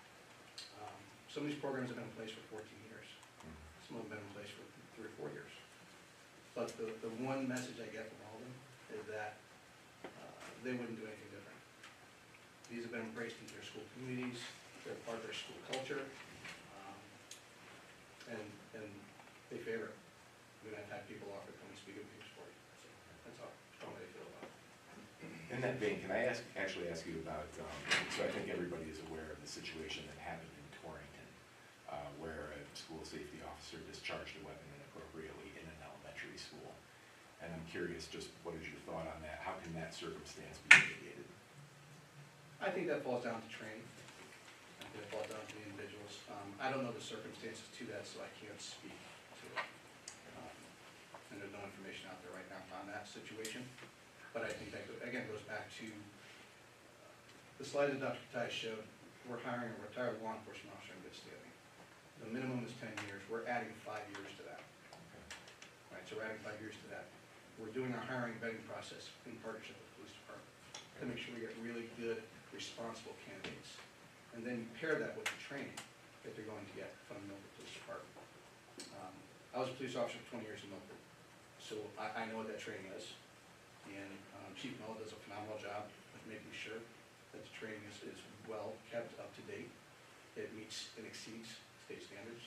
Some of these programs have been in place for 14 years. Some of them have been in place for 3 or 4 years. But the one message I get from all of them is that they wouldn't do anything different. These have been embraced into their school communities, they're part of their school culture, and they favor it. I mean, I've had people offer to come and speak at meetings for you, so that's how strong they feel about it. In that vein, can I actually ask you about, so I think everybody is aware of the situation that happened in Torrington, where a school safety officer discharged a weapon inappropriately in an elementary school. And I'm curious, just what is your thought on that? How can that circumstance be mitigated? I think that falls down to training. I think it falls down to the individuals. I don't know the circumstances to that, so I can't speak to it. And there's no information out there right now on that situation. But I think that, again, goes back to the slide that Dr. Katai showed. We're hiring a retired law enforcement officer in good standing. The minimum is 10 years. We're adding 5 years to that. Right, so we're adding 5 years to that. We're doing our hiring vetting process in partnership with the police department to make sure we get really good, responsible candidates. And then you pair that with the training that they're going to get from the Milford Police Department. I was a police officer for 20 years in Milford, so I know what that training is. And Chief Mello does a phenomenal job of making sure that the training is well kept up to date. It meets and exceeds state standards,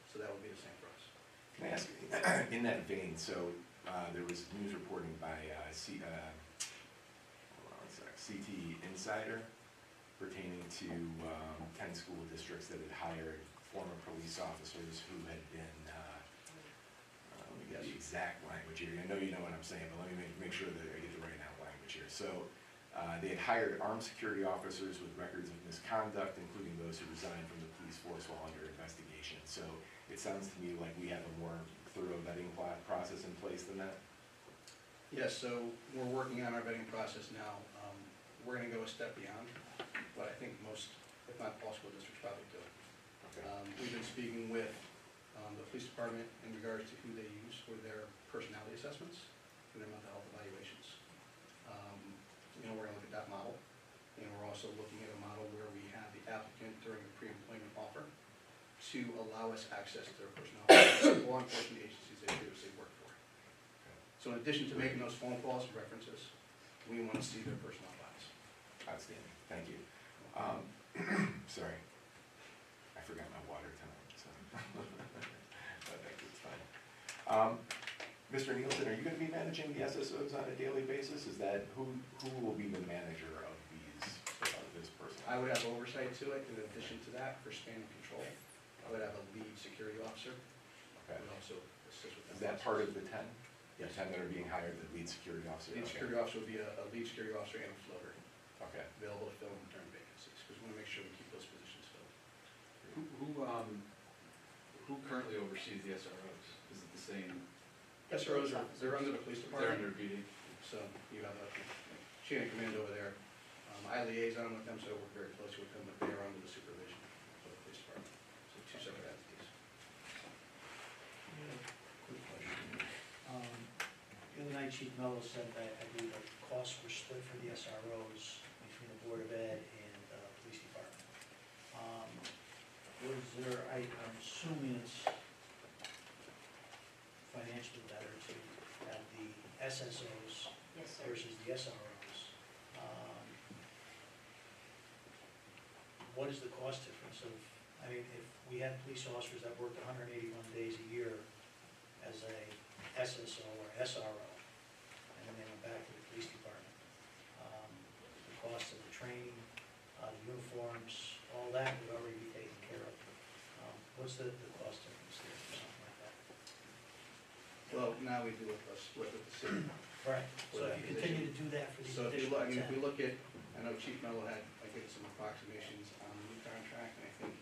so that would be the same for us. Can I ask, in that vein, so there was news reporting by CT Insider pertaining to 10 school districts that had hired former police officers who had been, let me get the exact language here. I know you know what I'm saying, but let me make sure that I get the right language here. So they had hired armed security officers with records of misconduct, including those who resigned from the police force while under investigation. So it sounds to me like we have a more thorough vetting process in place than that. Yes, so we're working on our vetting process now. We're going to go a step beyond what I think most, if not all, school districts probably do. Okay. We've been speaking with the police department in regards to who they use for their personality assessments, for their mental health evaluations. We're going to look at that model, and we're also looking at a model where we have the applicant during a pre-employment offer to allow us access to their personality law enforcement agencies they previously worked for. So in addition to making those phone calls and references, we want to see their personnel files. Outstanding, thank you. Sorry, I forgot my water tonight, so but it's fine. Mr. Nielsen, are you going to be managing the SSOs on a daily basis? Is that who will be the manager of this person? I would have oversight to it. In addition to that, for span and control, I would have a lead security officer. Okay. I would also assist with that. Is that part of the 10? Yes. The 10 that are being hired, the lead security officer? Lead security officer would be a lead security officer and a floater. Okay. Available to fill in return vacancies, because we want to make sure we keep those positions filled. Who currently oversees the SROs? Is it the same? SROs they're under the police They're department. under PD. So you have a chain of command over there. I liaison with them, so I work very closely with them, but they are under the supervision of the police department. So two separate entities. Quick question. The other night, Chief Mello said that I believe the costs were split for the SROs between the Board of Ed and the Police Department. Was there, I'm assuming it's financially better to have the SSOs Yes, sir. versus the SROs. What is the cost difference of, I mean, if we had police officers that worked 181 days a year as a SSO or SRO, and then they went back to the police department, the cost of the training, the uniforms, all that would already be taken care of. What's the cost difference there for something like that? Well, now we do a split with the city. Right, so if you continue to do that for these So if you additional look, I mean, if we 10. look at, I know Chief Mello had, I think, some approximations on the new contract, and I think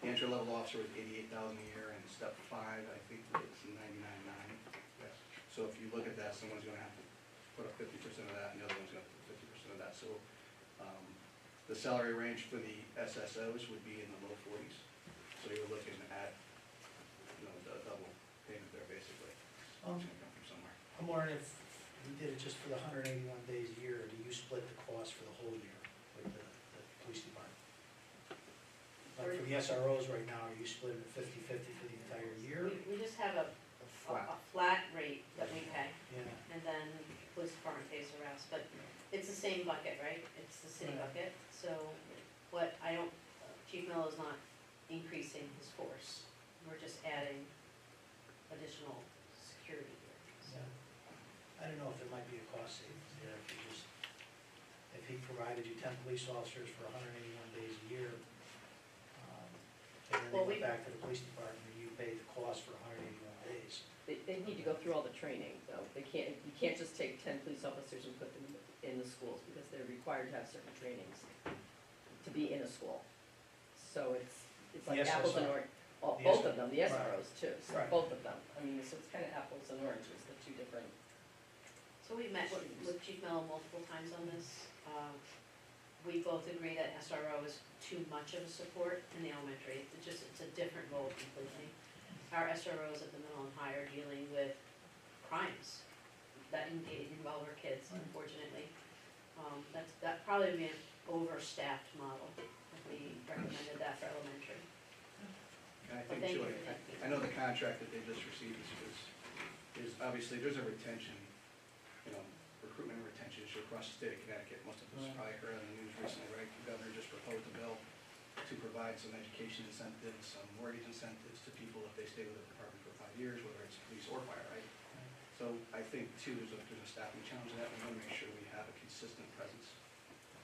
the entry-level officer was $88,000 a year, and step 5, I think, was $99,900. Yes. So if you look at that, someone's gonna have to put up 50% of that, and the other one's gonna have to put 50% of that. So the salary range for the SSOs would be in the low 40s. So you're looking at, the double payment there, basically. It's gonna come from somewhere. I'm wondering if we did it just for the 181 days a year, or do you split the cost for the whole year with the police department? Like for the SROs right now, are you splitting it 50-50 for the entire year? We just have a flat rate that we pay, Yeah, and then the police department pays the rest, but It's the same bucket, right? It's the city Right. bucket, so what I don't, Chief Mello's not increasing his force. We're just adding additional security here, so. I don't know if there might be a cost savings there, if you just, if he provided you 10 police officers for 181 days a year, and then Well, they we- went back to the police department, and you paid the cost for 181 days. They need to go through all the training, though. You can't just take 10 police officers and put them in the schools, because they're required to have certain trainings to be in a school. So it's like The apples and SSR. oranges, The both of them, the Right. SROs too, so Right. both of them. I mean, so it's kind of apples and oranges, the two different. So we met with Chief Mello multiple times on this. We both agree that SRO is too much of a support in the elementary. It's a different role completely. Our SROs at the middle and high are dealing with crimes that involve our kids, unfortunately. That probably would be an overstaffed model if we recommended that for elementary. And I But think thank too, you for thinking. I know the contract that they just received is obviously, there's a retention, recruitment and retention issue across the state of Connecticut. Most of us Right. probably heard on the news recently, right? The governor just proposed a bill to provide some education incentives, some mortgage incentives to people if they stay with the department for 5 years, whether it's police or fire, right? So I think too, there's a staffing challenge in that. We want to make sure we have a consistent presence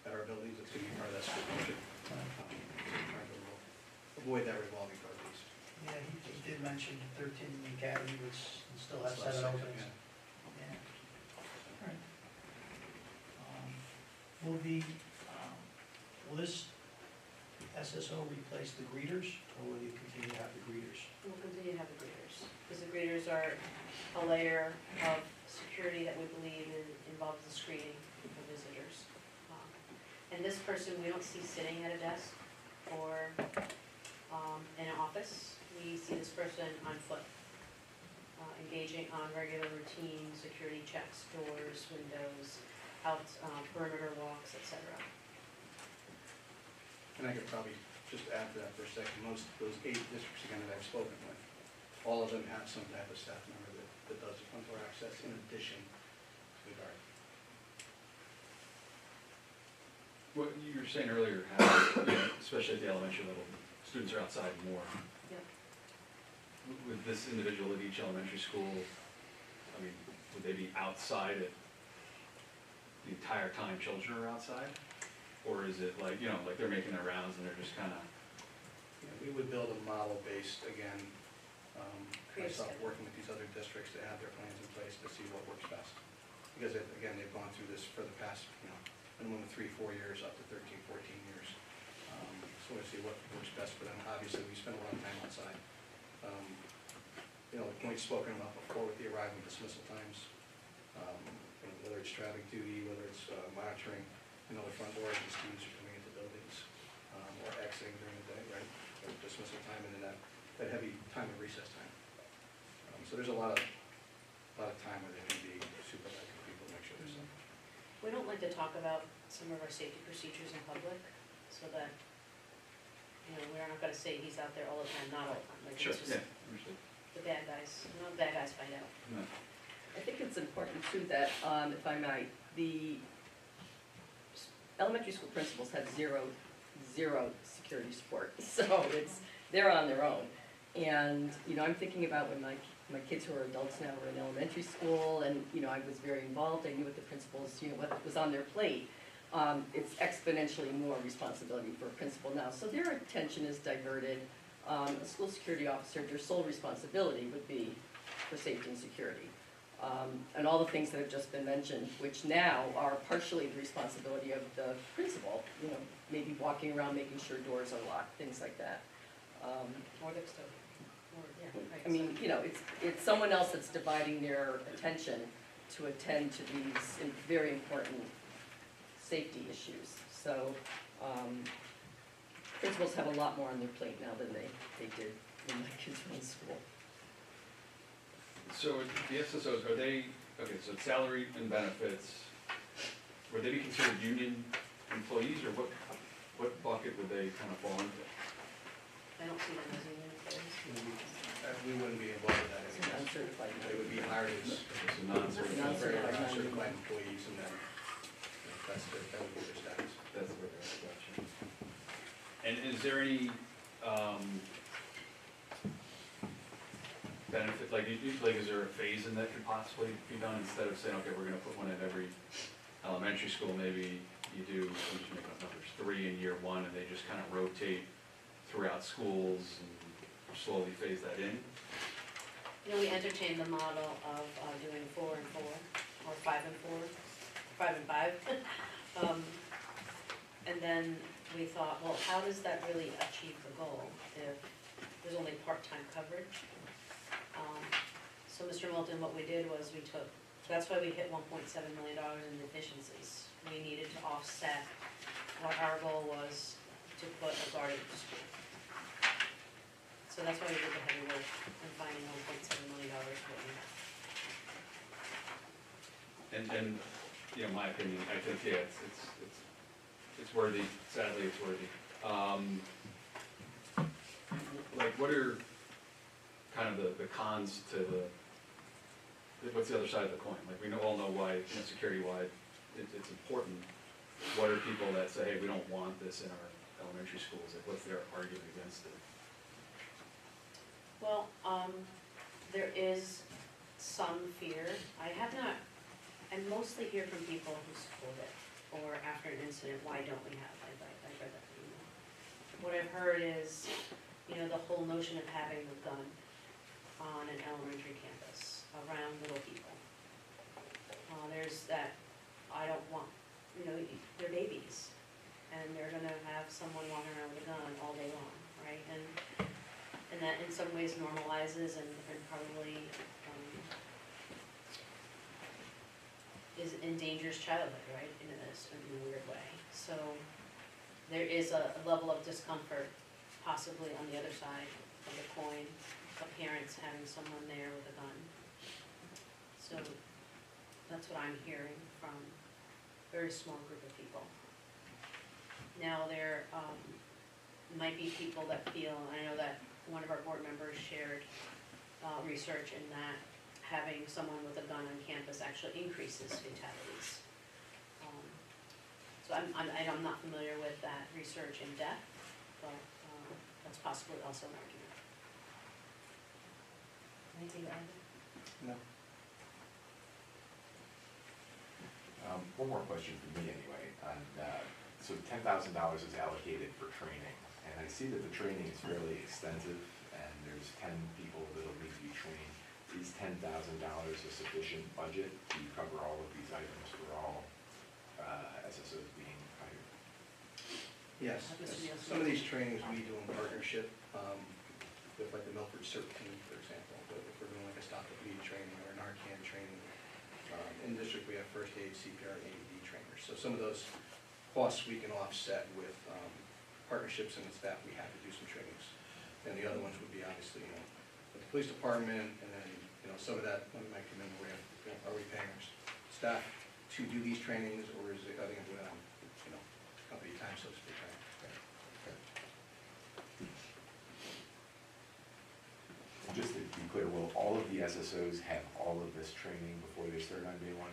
at our buildings. It's going to be part of that school culture. Trying to avoid that revolving door piece. Yeah, he did mention 13 in the academy, which still has That's 7 about openings. six, Yeah. All right. Will this SSO replace the greeters, or will you continue to have the greeters? We'll continue to have the greeters, because the greeters are a layer of security that we believe involves the screening for visitors. And this person, we don't see sitting at a desk or in an office. We see this person on foot, engaging on regular routine security checks, doors, windows, out perimeter walks, etc. And I could probably just add to that for a second. Most, those 8 districts again that I've spoken with, all of them have some type of staff member that does the front door access in addition to the guard. What you were saying earlier, how, especially at the elementary level, students are outside more. Yep. With this individual at each elementary school, I mean, would they be outside at the entire time children are outside? Or is it like, like they're making their rounds and they're just kind of, We would build a model based, again, Create myself schedule. working with these other districts to have their plans in place to see what works best. Because again, they've gone through this for the past, minimum of 3-4 years, up to 13-14 years. So we'll see what works best for them. Obviously, we spend a lot of time outside. The points spoken about before with the arrival and dismissal times, whether it's traffic duty, whether it's monitoring, the front doors and students are coming into buildings, or exiting during the day, right? Or dismissal time and then that heavy time of recess time. So there's a lot of time where they can be supervising people, make sure they're safe. We don't like to talk about some of our safety procedures in public, so that, we're not gonna say he's out there all the time, not all the time. Like, sure, it's just yeah, understood. the bad guys, the bad guys find out. No. I think it's important too that, if I might, the elementary school principals have zero security support. So they're on their own. And, I'm thinking about when my kids who are adults now were in elementary school and, I was very involved. I knew what the principals, what was on their plate. It's exponentially more responsibility for a principal now. So their attention is diverted. A school security officer, their sole responsibility would be for safety and security. And all the things that have just been mentioned, which now are partially the responsibility of the principal, maybe walking around, making sure doors are locked, things like that. Or the stove, or, yeah, right. I mean, it's someone else that's dividing their attention to attend to these very important safety issues. So, principals have a lot more on their plate now than they did when my kids were in school. So the SSOs, are they, okay, so salary and benefits, would they be considered union employees, or what bucket would they kind of fall into? I don't see them as union employees. We wouldn't be involved with that anyway. Uncertified. They would be hired as It's a non-certified. very Non-certified. non-certified employees and then that would be their status. That's where they're at, gotcha. And is there any, benefit, like, is there a phase in that could possibly be done, instead of saying, okay, we're gonna put one at every elementary school, maybe you do, I'm just making up numbers, 3 in year 1, and they just kind of rotate throughout schools and slowly phase that in? You know, we entertained the model of doing 4 and 4, or 5 and 4, 5 and 5. And then we thought, well, how does that really achieve the goal if there's only part-time coverage? So Mr. Moulton, what we did was we took, that's why we hit $1.7 million in deficiencies. We needed to offset what our goal was to put a guardian to school. So that's why we did the heavy work in finding $1.7 million what we have. And, you know, my opinion, I think, yeah, it's worthy, sadly, it's worthy. Like, what are kind of the cons to what's the other side of the coin? Like, we all know why, you know, security-wide, it's important. What are people that say, hey, we don't want this in our elementary schools? Like, what's their argument against it? Well, there is some fear. I mostly hear from people who support it, or after an incident, why don't we have, I read that email. What I've heard is, you know, the whole notion of having a gun on an elementary campus around little people. There's that, I don't want, you know, they're babies, and they're gonna have someone walking around with a gun all day long, right? And that in some ways normalizes and probably is endangers childhood, right, in a weird way. So there is a level of discomfort possibly on the other side of the coin, of parents having someone there with a gun. So that's what I'm hearing from a very small group of people. Now there might be people that feel, I know that one of our board members shared research in that having someone with a gun on campus actually increases fatalities. So I'm not familiar with that research in depth, but that's possibly also an argument. Anything to add? No. One more question for me anyway, on, so $10,000 is allocated for training, and I see that the training is fairly extensive, and there's 10 people that'll need to be trained. Is $10,000 a sufficient budget to cover all of these items for all SSOs being hired? Yes, some of these trainings we do in partnership with like the Milford CERT team, for example. But if we're doing like a stop and bleed training or an Narcan training, in the district we have first aid, CPR, and AED trainers. So some of those costs we can offset with partnerships and the staff we have to do some trainings. And the other ones would be obviously, you know, with the police department, and then, you know, some of that money might come in the way of, you know, are we paying our staff to do these trainings, or is it, are they gonna do it on, you know, company time, so to speak, right? Just to be clear, will all of the SSOs have all of this training before they start on day 1?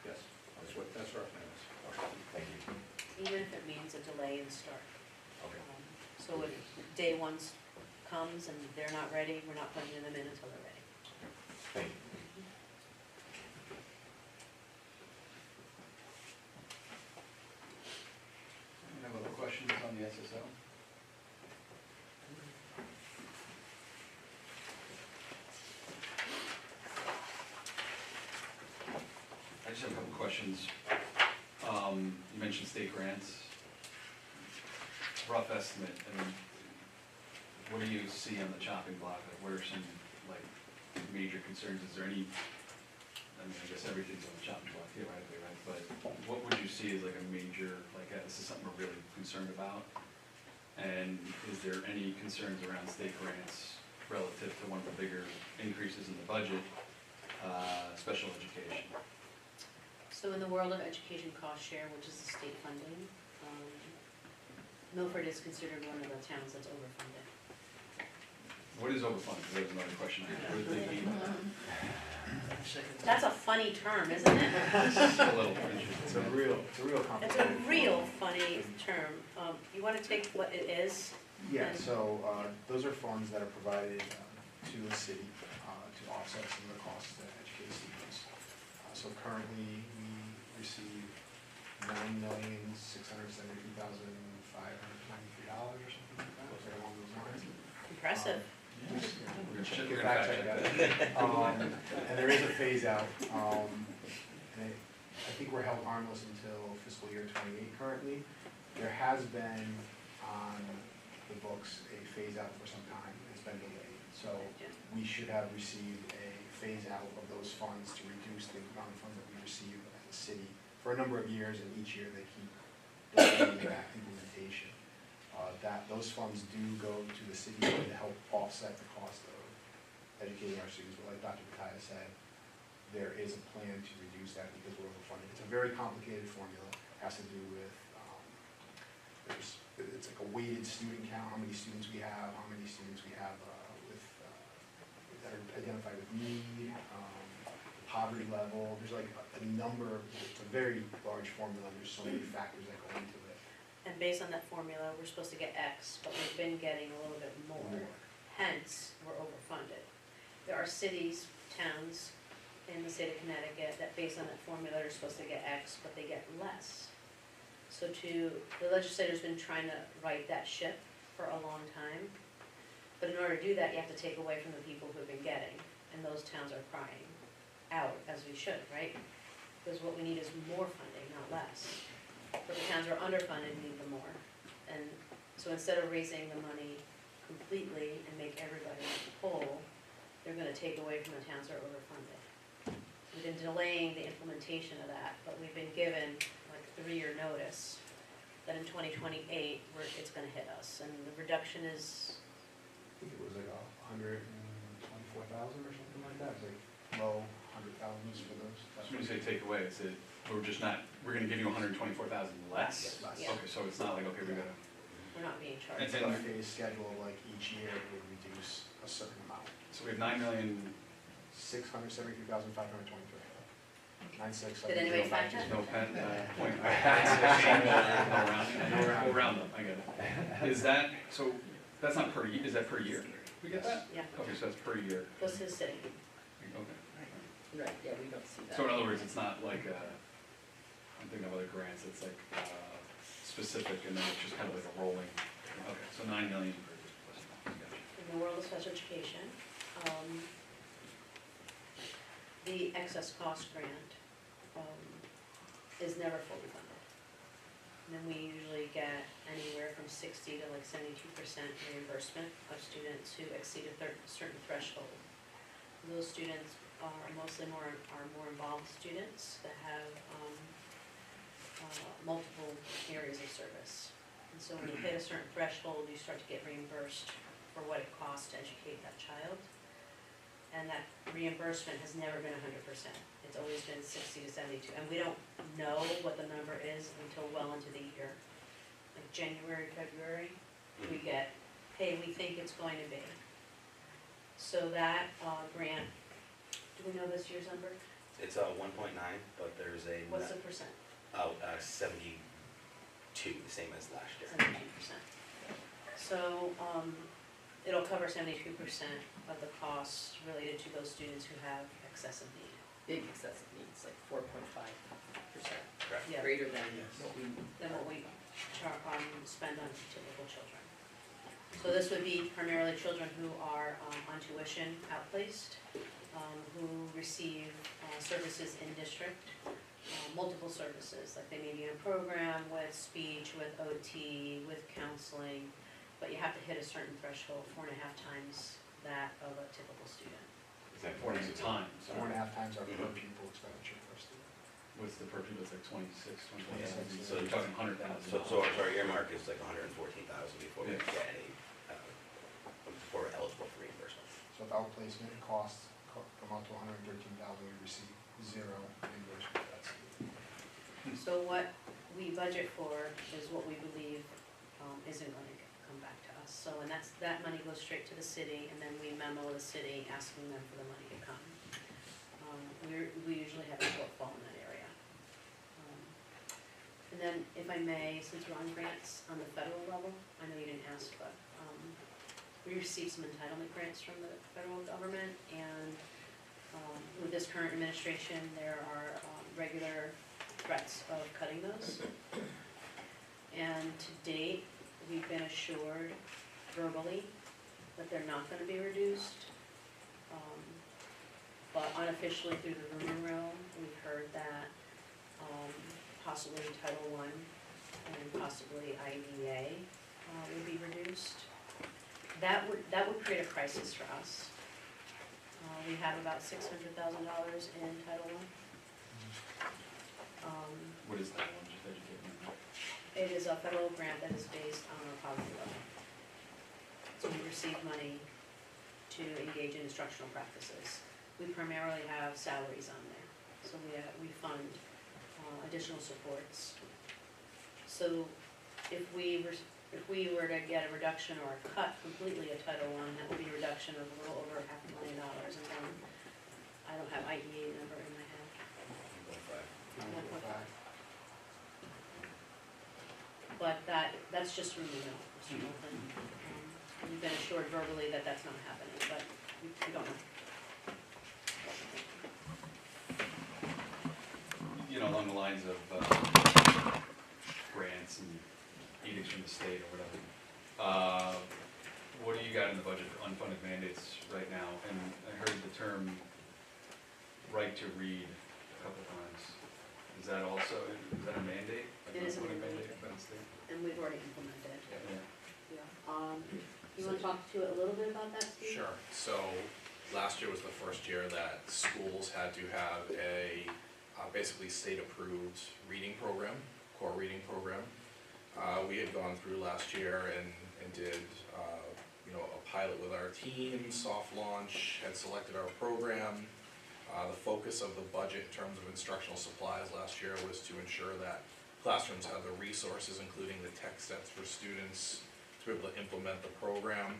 Yes, that's our plan is. Okay, thank you. Even if it means a delay in start. Okay. So if day 1 comes and they're not ready, we're not putting them in until they're ready. Thank you. Any other questions on the SSO? I just have a couple questions. You mentioned state grants. Rough estimate, I mean, what do you see on the chopping block? Like, what are some, like, major concerns? Is there any, I mean, I guess everything's on the chopping block theoretically, right? But what would you see as like a major, like, this is something we're really concerned about? And is there any concerns around state grants relative to one of the bigger increases in the budget, special education? So in the world of education cost share, which is the state funding, Milford is considered one of the towns that's overfunded. What What is overfunded? There's another question I had. What did they mean? That's a funny term, isn't it? It's a little interesting. It's a real It's complicated. a real funny term. You wanna take what it is? Yeah, so those are funds that are provided to the city to offset some of the costs that educate students. So currently, we receive $9,673,593 or something like that, or along those lines. Impressive. We're Get gonna fact fact check check that. And there is a phase out. And I think we're held harmless until fiscal year '28 currently. There has been on the books a phase out for some time. It's been delayed. So we should have received a phase out of those funds to reduce the amount of funds that we receive as a city for a number of years, and each year they keep delaying that implementation. Those funds do go to the city to help offset the cost of educating our students, but like Dr. Pataya said, there is a plan to reduce that because we're overfunded. It's a very complicated formula. It has to do with, it's like a weighted student count, how many students we have, that are identified with need, poverty level. There's like a number, it's a very large formula, and there's so many factors that go into it. And based on that formula, we're supposed to get X, but we've been getting a little bit more. Hence, we're overfunded. There are cities, towns in the state of Connecticut that based on that formula are supposed to get X, but they get less. So the legislator's been trying to right that ship for a long time. But in order to do that, you have to take away from the people who've been getting, and those towns are crying out, as we should, right? Because what we need is more funding, not less. But the towns who are underfunded need the more. And so instead of raising the money completely and make everybody whole, they're gonna take away from the towns that are overfunded. We've been delaying the implementation of that, but we've been given like a 3-year notice that in 2028, it's gonna hit us. And the reduction is, I think it was like 124,000 or something like that. It was like low 100,000s for those. So when you say take away, it's that we're gonna give you 124,000 less? Less. Yeah. Okay, so it's not like, okay, we gotta, we're not being charged. It's a phase schedule, like each year it would reduce a certain amount. so we have 9,000,000, 673,523. 96. Did anybody fact check? no pen, point. No rounding. No rounding. We'll round them, I get it. Is that, so, that's not per, is that per year? We get that? Yeah, Okay, so that's per year. goes to the city. Okay. Right, yeah, we don't see that. So in other words, it's not like, I'm thinking of other grants, it's like specific and then it's just kind of like a rolling. Okay, so 9 million per year. Gotcha. In the world of special education, the excess cost grant is never fully funded. And then we usually get anywhere from 60 to like 72% reimbursement of students who exceed a certain threshold. Those students are mostly more involved students that have multiple areas of service. And so when you hit a certain threshold, you start to get reimbursed for what it costs to educate that child. And that reimbursement has never been 100%. It's always been 60 to 72. And we don't know what the number is until well into the year. Like January, February, we get, hey, we think it's going to be. So that grant, do we know this year's number? It's 1.9, but there's a. What's the percent? 72, the same as last year. 72%. So it'll cover 72% of the costs related to those students who have excessive need. Big excessive needs, like 4.5%, Correct. Yeah. greater than Yes. what we. Than what we spend on typical children. So this would be primarily children who are on tuition outplaced, who receive services in district, multiple services, like they may be in a program with speech, with OT, with counseling, but you have to hit a certain threshold, 4.5 times that of a typical student. Is that 40 times. 4.5 times our per pupil expenditure per student. What's the per pupil, it's like 26, 27, Yeah. so you're talking 100,000. So our earmark is like 114,000 before we Yeah. get any, before we're eligible for reimbursement. So without placement, costs come out to 113,000, we receive 0 reimbursement for that student. So what we budget for is what we believe isn't going to come back to us. costs. So, and that money goes straight to the city, and then we memo the city asking them for the money to come. We usually have a shortfall in that area. And then, if I may, since we're on grants on the federal level, I know you didn't ask, but we received some entitlement grants from the federal government, and with this current administration, there are regular threats of cutting those. And to date, we've been assured verbally that they're not gonna be reduced. But unofficially through the rumor mill, we've heard that possibly Title I and possibly IDEA will be reduced. That would create a crisis for us. We have about $600,000 in Title I. What is that one, just educate me. It is a federal grant that is based on our poverty level. So we receive money to engage in instructional practices. We primarily have salaries on there, so we fund additional supports. So if we were to get a reduction or a cut completely of Title I, that would be a reduction of a little over $500,000, and then I don't have IDEA number in my head. 1.5. But that's just rumor mill, Mr. Milton. We've been assured verbally that that's not happening, but we don't know. You know, along the lines of grants and edicts from the state or whatever, what do you got in the budget for unfunded mandates right now? And I heard the term right to read a couple times. Is that a mandate? Like It is a unfunded mandate. from the state? And we've already implemented it. Yeah. You want to talk to it a little bit about that, Steve? Sure. So last year was the first year that schools had to have a basically state-approved reading program, core reading program. We had gone through last year and did a pilot with our team, soft launch, had selected our program. The focus of the budget in terms of instructional supplies last year was to ensure that classrooms have the resources, including the tech sets for students, to be able to implement the program.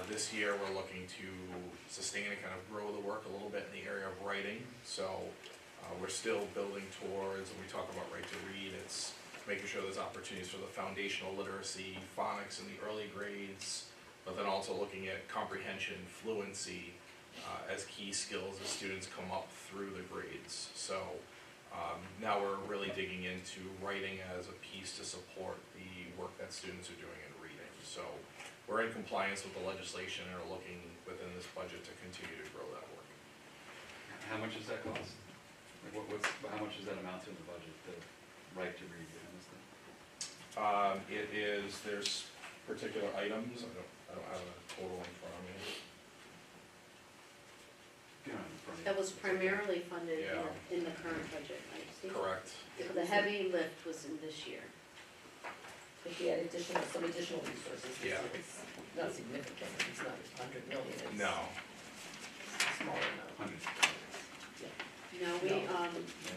This year, we're looking to sustain and kind of grow the work a little bit in the area of writing. So we're still building towards, when we talk about right to read, it's making sure there's opportunities for the foundational literacy, phonics in the early grades, but then also looking at comprehension, fluency as key skills as students come up through the grades. So now we're really digging into writing as a piece to support the work that students are doing in reading. So we're in compliance with the legislation and are looking within this budget to continue to grow that work. How much does that cost? Like how much does that amount to in the budget, the right to read? It is, there's particular items, I don't have a total in front of me. That was primarily funded Yeah. in the current budget, right, Steve? Correct. The heavy lift was in this year. If we had some additional resources, Yeah. it's not significant, it's not 100 million, it's No, a smaller amount.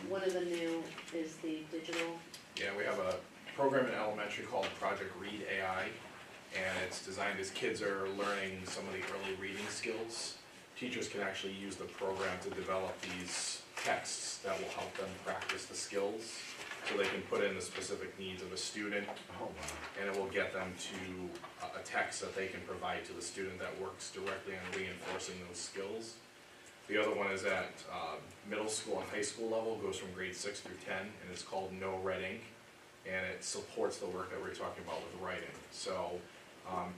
One of the new is the digital. yeah, we have a program in elementary called Project Read AI, and it's designed as kids are learning some of the early reading skills. Teachers can actually use the program to develop these texts that will help them practice the skills. So they can put in the specific needs of a student, and it will get them to a text that they can provide to the student that works directly on reinforcing those skills. The other one is at middle school and high school level, goes from grade 6 through 10, and it's called No Red Ink, and it supports the work that we're talking about with writing. So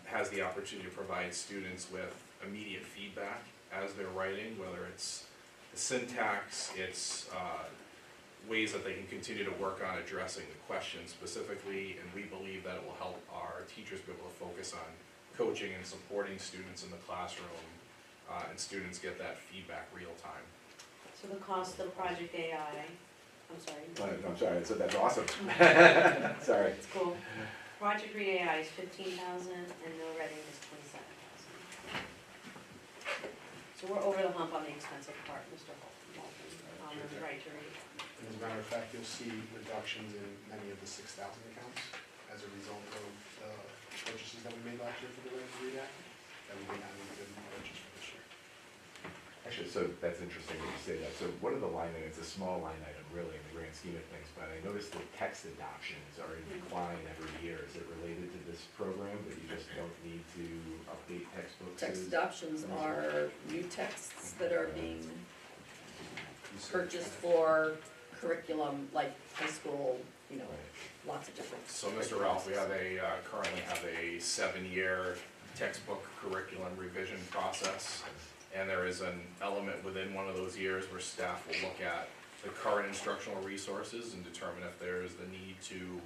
has the opportunity to provide students with immediate feedback as they're writing, whether it's the syntax, it's ways that they can continue to work on addressing the question specifically, and we believe that it will help our teachers be able to focus on coaching and supporting students in the classroom, and students get that feedback real time. So the cost of Project AI, I'm sorry. I'm sorry, so that's awesome. Sorry. It's cool. Project Read AI is $15,000 and No Reading is $27,000. So we're over the hump on the expensive part, Mr. Malton, on the right to read. And as a matter of fact, you'll see reductions in many of the 6,000 accounts as a result of the purchases that we made last year for the Ready to Read Act, that we may not need to purchase for this year. Actually, so that's interesting that you say that. So what are the line items? It's a small line item really in the grand scheme of things, but I noticed that text adoptions are in decline every year. Is it related to this program that you just don't need to update textbooks? Text adoptions are new texts that are being purchased for curriculum, like high school, you know, Right. lots of different. So, Mr. Ralph, we have currently have a 7-year textbook curriculum revision process. And there is an element within one of those years where staff will look at the current instructional resources and determine if there is the need to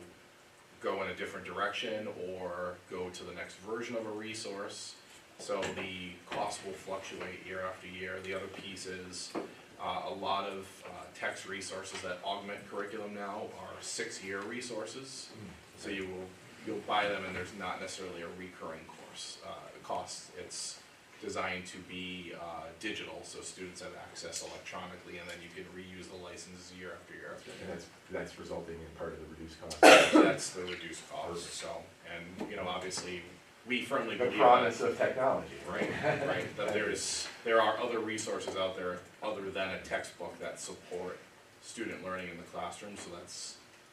go in a different direction or go to the next version of a resource. So the cost will fluctuate year after year. The other piece is a lot of text resources that augment curriculum now are 6-year resources. So you'll buy them and there's not necessarily a recurring cost. It's designed to be digital, so students have access electronically, and then you can reuse the licenses year after year after year. And that's resulting in part of the reduced cost. That's the reduced cost, so, and, you know, obviously, we firmly The believe promise that, of technology. right, that there are other resources out there other than a textbook that support student learning in the classroom, so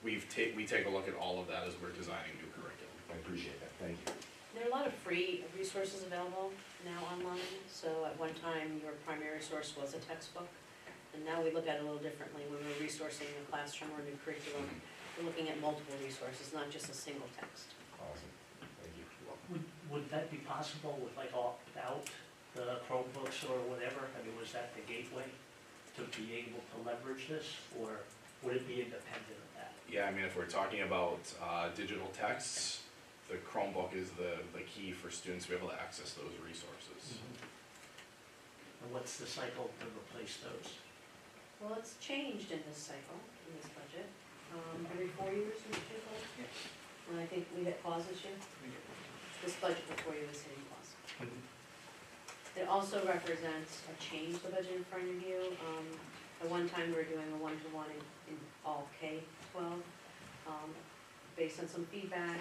we take a look at all of that as we're designing new curriculum. I appreciate that, thank you. There are a lot of free resources available now online, so at one time, your primary source was a textbook, and now we look at it a little differently when we're resourcing a classroom or new curriculum. We're looking at multiple resources, not just a single text. Awesome, thank you. Would that be possible with like opt out the Chromebooks or whatever? I mean, was that the gateway to be able to leverage this, or would it be independent of that? Yeah, I mean, if we're talking about digital texts, the Chromebook is the key for students to be able to access those resources. And what's the cycle to replace those? Well, it's changed in this cycle, in this budget, every 4 years, Mr. Cole? Yes. And I think we hit pause this year. This budget before you was hitting pause. It also represents a change, the budget in front of you. At one time, we were doing a 1-to-1 in all K-12, based on some feedback,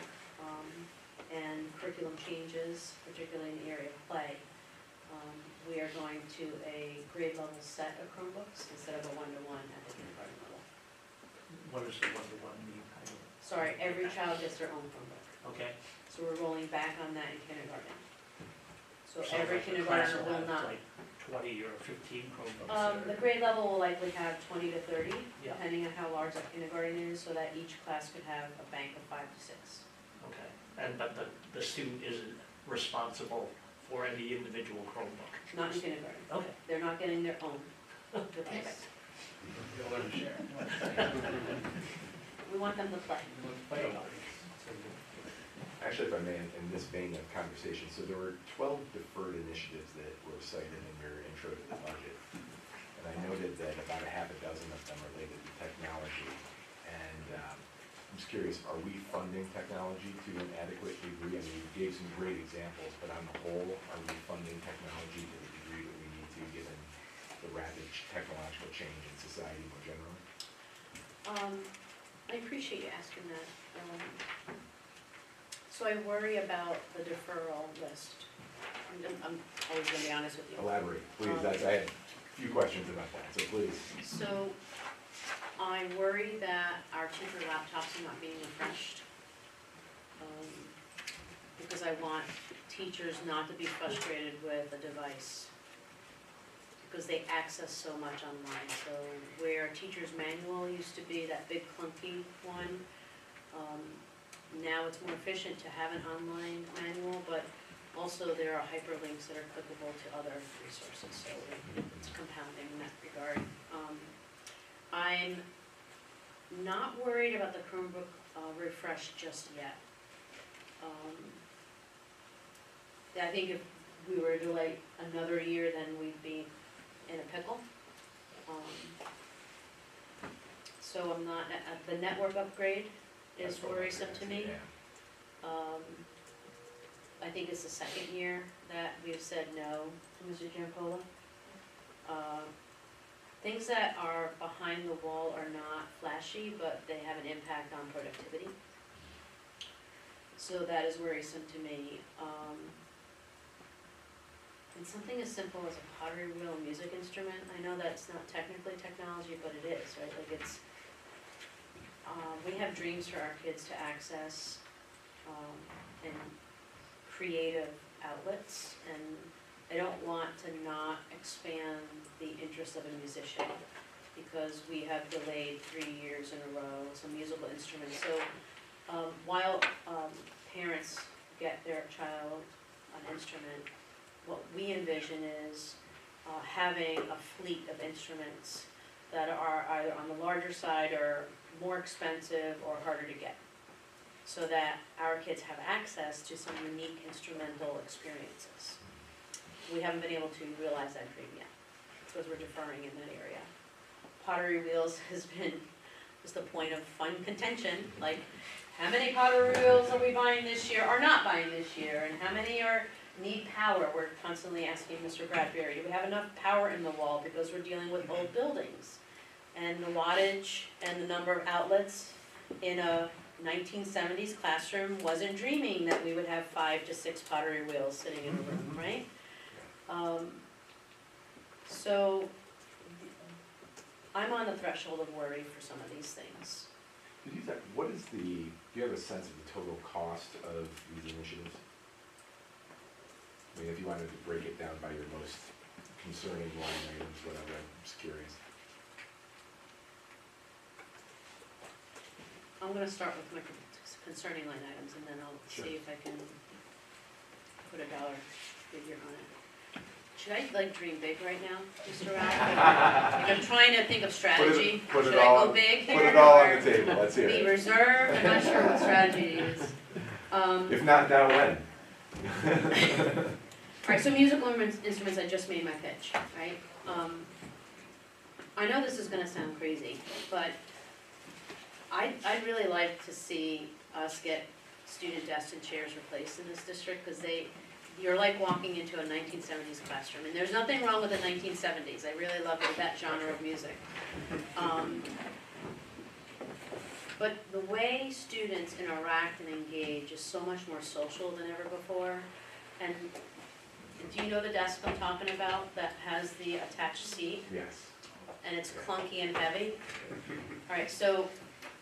and curriculum changes, particularly in the area of play. We are going to a grade level set of Chromebooks instead of a 1-to-1 at the kindergarten level. What does the one-to-one mean? Sorry, every child gets their own Chromebook. Okay. So we're rolling back on that in kindergarten. So So every like the class kindergarten will not. Like 20 or 15 Chromebooks? The grade level will likely have 20 to 30, Yeah. depending on how large that kindergarten is, so that each class could have a bank of 5 to 6. Okay, but the student isn't responsible for any individual Chromebook? Not in kindergarten. Okay. They're not getting their own device. You'll learn to share. We want them to play. Actually, if I may, in this vein of conversation, so there were 12 deferred initiatives that were cited in your intro to the budget. And I noted that about a half a dozen of them related to technology. And I'm just curious, are we funding technology to an adequate degree? I mean, you gave some great examples, but on the whole, are we funding technology to the degree that we need to, given the rapid technological change in society more generally? I appreciate you asking that. So I worry about the deferral list. I'm always gonna be honest with you. Elaborate, please. I had a few questions about that, so please. So I worry that our teacher laptops are not being refreshed. Because I want teachers not to be frustrated with a device. Because they access so much online. So where a teacher's manual used to be that big clunky one, now it's more efficient to have an online manual, but also there are hyperlinks that are clickable to other resources, so it's compounding in that regard. I'm not worried about the Chromebook refresh just yet. I think if we were to delay another year, then we'd be in a pickle. So I'm not, the network upgrade is That's what I'm worrisome to me. yeah. I think it's the second year that we've said no to Mr. Giancola. Things that are behind the wall are not flashy, but they have an impact on productivity. So that is worrisome to me. And something as simple as a pottery wheel music instrument, I know that's not technically technology, but it is, right? Like it's, we have dreams for our kids to access, and creative outlets, and I don't want to not expand the interest of a musician, because we have delayed 3 years in a row some musical instruments. So while parents get their child an instrument, what we envision is having a fleet of instruments that are either on the larger side or more expensive or harder to get, so that our kids have access to some unique instrumental experiences. We haven't been able to realize that dream yet, because we're deferring in that area. Pottery wheels has been just a point of fun contention, like how many pottery wheels are we buying this year or not buying this year, and how many need power? We're constantly asking Mr. Bradbury, do we have enough power in the wall, because we're dealing with old buildings? And the wattage and the number of outlets in a 1970s classroom wasn't dreaming that we would have 5 to 6 pottery wheels sitting in a room, right? So I'm on the threshold of worry for some of these things. What is do you have a sense of the total cost of these initiatives? I mean, if you wanted to break it down by your most concerning line items, whatever, I'm just curious. I'm gonna start with my concerning line items, and then I'll Sure. see if I can put a dollar figure on it. Should I dream big right now, Mr. Ralph? Like, I'm trying to think of strategy. Put it Should I all- go big here? Put it all on or the table, let's hear Be it. reserved, I'm not sure what strategy it is. If not now, when? Alright, so musical instruments, I just made my pitch, right? I know this is gonna sound crazy, but I'd really like to see us get student desks and chairs replaced in this district, because you're like walking into a 1970s classroom, and there's nothing wrong with the 1970s, I really love that genre of music. But the way students interact and engage is so much more social than ever before. And do you know the desk I'm talking about that has the attached seat? Yes. And it's clunky and heavy? Alright, so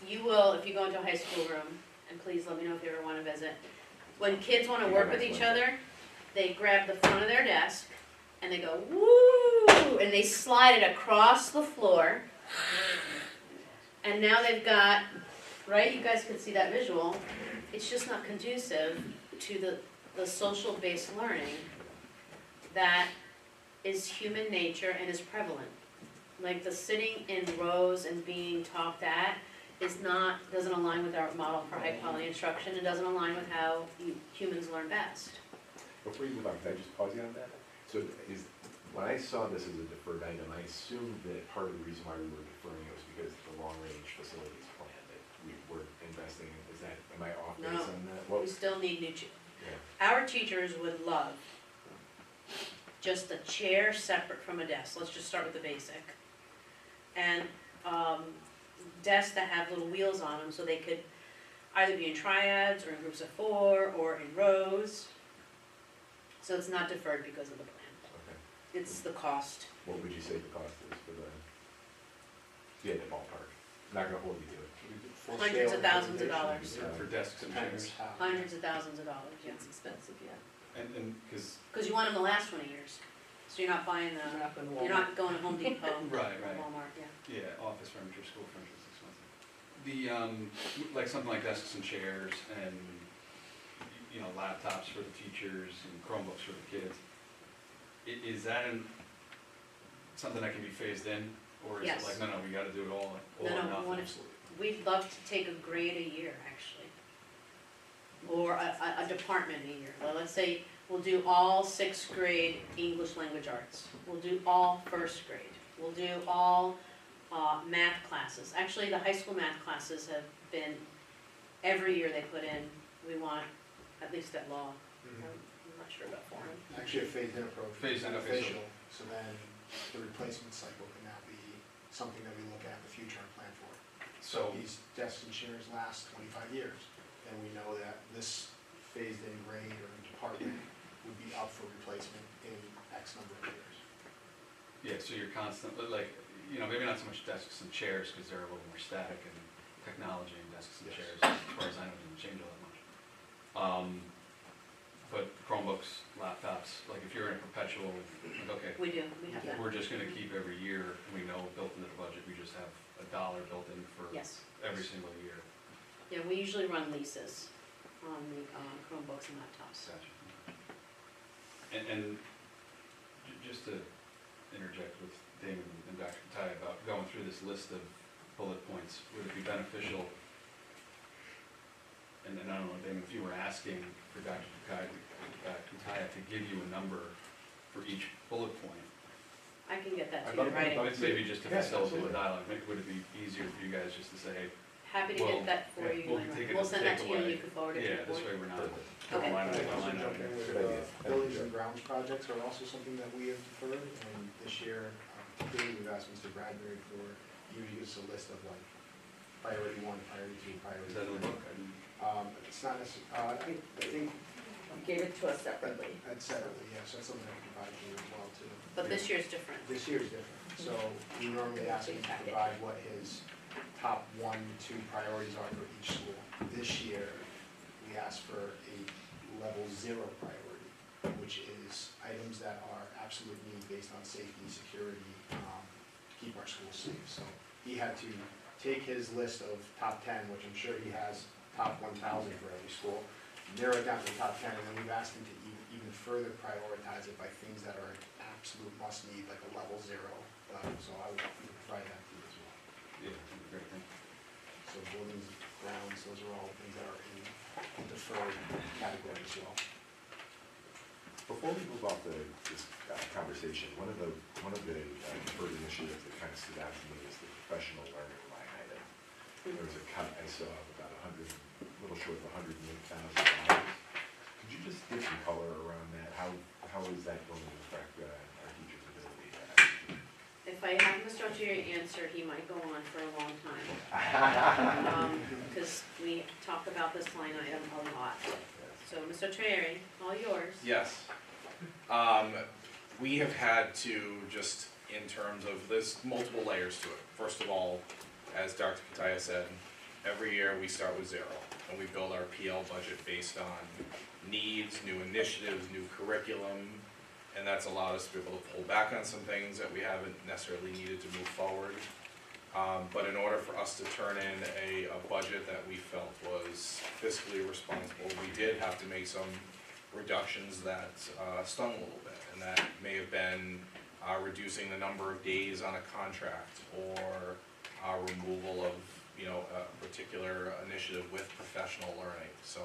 you will, if you go into a high school room, and please let me know if you ever wanna visit, when kids wanna work with each other, they grab the front of their desk, and they go, woo, and they slide it across the floor, and now they've got, right, you guys can see that visual, it's just not conducive to the social-based learning that is human nature and is prevalent. Like the sitting in rows and being talked at doesn't align with our model for high-quality instruction, it doesn't align with how humans learn best. Before you move on, can I just pause you on that? So when I saw this as a deferred item, I assumed that part of the reason why we were deferring it was because of the long-range facilities plan that we were investing in. Am I off base No. on that? What We was, still need new yeah. Our teachers would love just a chair separate from a desk, let's just start with the basic. And desks that have little wheels on them, so they could either be in triads, or in groups of 4, or in rows. So it's not deferred because of the plan, Okay. it's the cost. What would you say the cost is for the ballpark? Not gonna hold you to it. Hundreds of thousands of dollars, For desks and chairs. hundreds of thousands of dollars, yeah. It's expensive, yeah. And, because, Because you want them to last 20 years, so you're not buying You're not going to you're Walmart. not going to Home Depot or Right, right. Walmart, yeah. yeah, office furniture, school furniture is expensive. Like something like desks and chairs and, laptops for the teachers and Chromebooks for the kids. Is that something that can be phased in? Or is Yes. it like, no, we gotta do it all No, or we nothing? want it- We'd love to take a grade a year, actually. Or a department a year. Well, let's say we'll do all 6th grade English language arts. We'll do all 1st grade. We'll do all math classes. Actually, the high school math classes have been, every year they put in, we want, at least at law. I'm not sure about foreign. Actually, a phased-in approach. Phased-in, okay, so- Beneficial, so then the replacement cycle can now be something that we look at in the future and plan for. So, These desks and chairs last 25 years. then we know that this phased-in grade or department would be up for replacement in X number of years. Yeah, so you're constantly, like, you know, maybe not so much desks and chairs, because they're a little more static, and technology and desks and Yes. chairs, as far as I know, didn't change all that much. But Chromebooks, laptops, like if you're in a perpetual, like, okay, We do, we have that. we're just gonna keep every year, we know built into the budget, we just have $1 built in for Yes. every single year. Yeah, we usually run leases on the Chromebooks and laptops. Gotcha. And just to interject with Damon and Dr. Katai about going through this list of bullet points, would it be beneficial, and I don't know, Damon, if you were asking for Dr. Katai to give you a number for each bullet point, I can get that I'd to you in love- writing. I'd love- maybe just to Yeah, facilitate the absolutely. dialogue, maybe would it be easier for you guys just to say, hey, Happy to Well, get that for yeah, you. we'll in take writing. it We'll as a send that to you and takeaway. you can forward it to yeah, the this board. way we're not Okay. line item by Also line jump item. in with, Good idea. buildings and grounds projects are also something that we have deferred, and this year, particularly we've asked Mr. Bradbury for, usually gives us a list of like priority 1, priority 2, priority Is that in the 3. book? I didn't- It's not necessarily, I think You gave it to us separately. that's separately, yes, that's something I can provide to you as well too. But this year's different. This year is different, so we normally ask him to provide what his top 1, 2 priorities are for each school. This year, we asked for a level 0 priority, which is items that are absolute need based on safety, security, to keep our schools safe. So he had to take his list of top 10, which I'm sure he has top 1,000 for every school, narrow it down to the top 10, and then we've asked him to even further prioritize it by things that are an absolute must need, like a level 0. So I would provide that to you as well. Yeah, that'd be great, thank you. So buildings, grounds, those are all things that are in deferred category as well. Before we move off this conversation, one of the deferred initiatives that kind of stood out to me is the professional learning line item. There was a cut I saw of about a little short of $108,000. Could you just give some color around that? How is that going to affect our teachers' ability to execute? If I have Mr. Algieri answer, he might go on for a long time. Because we talk about this line item a lot. So, Mr. Algieri, all yours. Yes. We have had to just, in terms of, there's multiple layers to it. First of all, as Dr. Kataya said, every year we start with 0, and we build our PL budget based on needs, new initiatives, new curriculum, and that's allowed us to be able to pull back on some things that we haven't necessarily needed to move forward. But in order for us to turn in a budget that we felt was fiscally responsible, we did have to make some reductions that stung a little bit, and that may have been reducing the number of days on a contract, or removal of, a particular initiative with professional learning. So,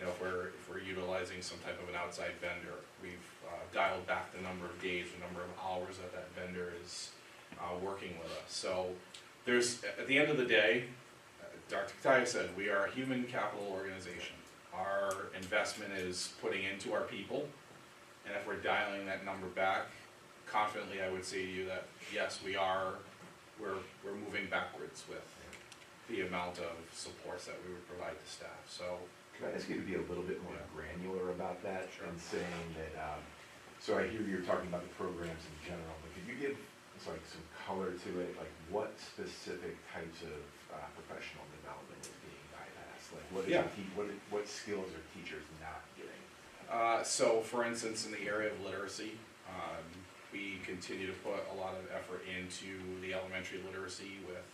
if we're utilizing some type of an outside vendor, we've dialed back the number of days, the number of hours that vendor is working with us. So there's, at the end of the day, Dr. Kataya said, we are a human capital organization. Our investment is putting into our people, and if we're dialing that number back, confidently I would say to you that, yes, we're moving backwards with the amount of supports that we would provide to staff. So Can I ask you to be a little bit more granular about that? Sure. And saying that, so I hear you're talking about the programs in general, but could you give some color to it? Like what specific types of professional development is being bypassed? Like what skills are teachers not getting? So for instance, in the area of literacy, we continue to put a lot of effort into the elementary literacy with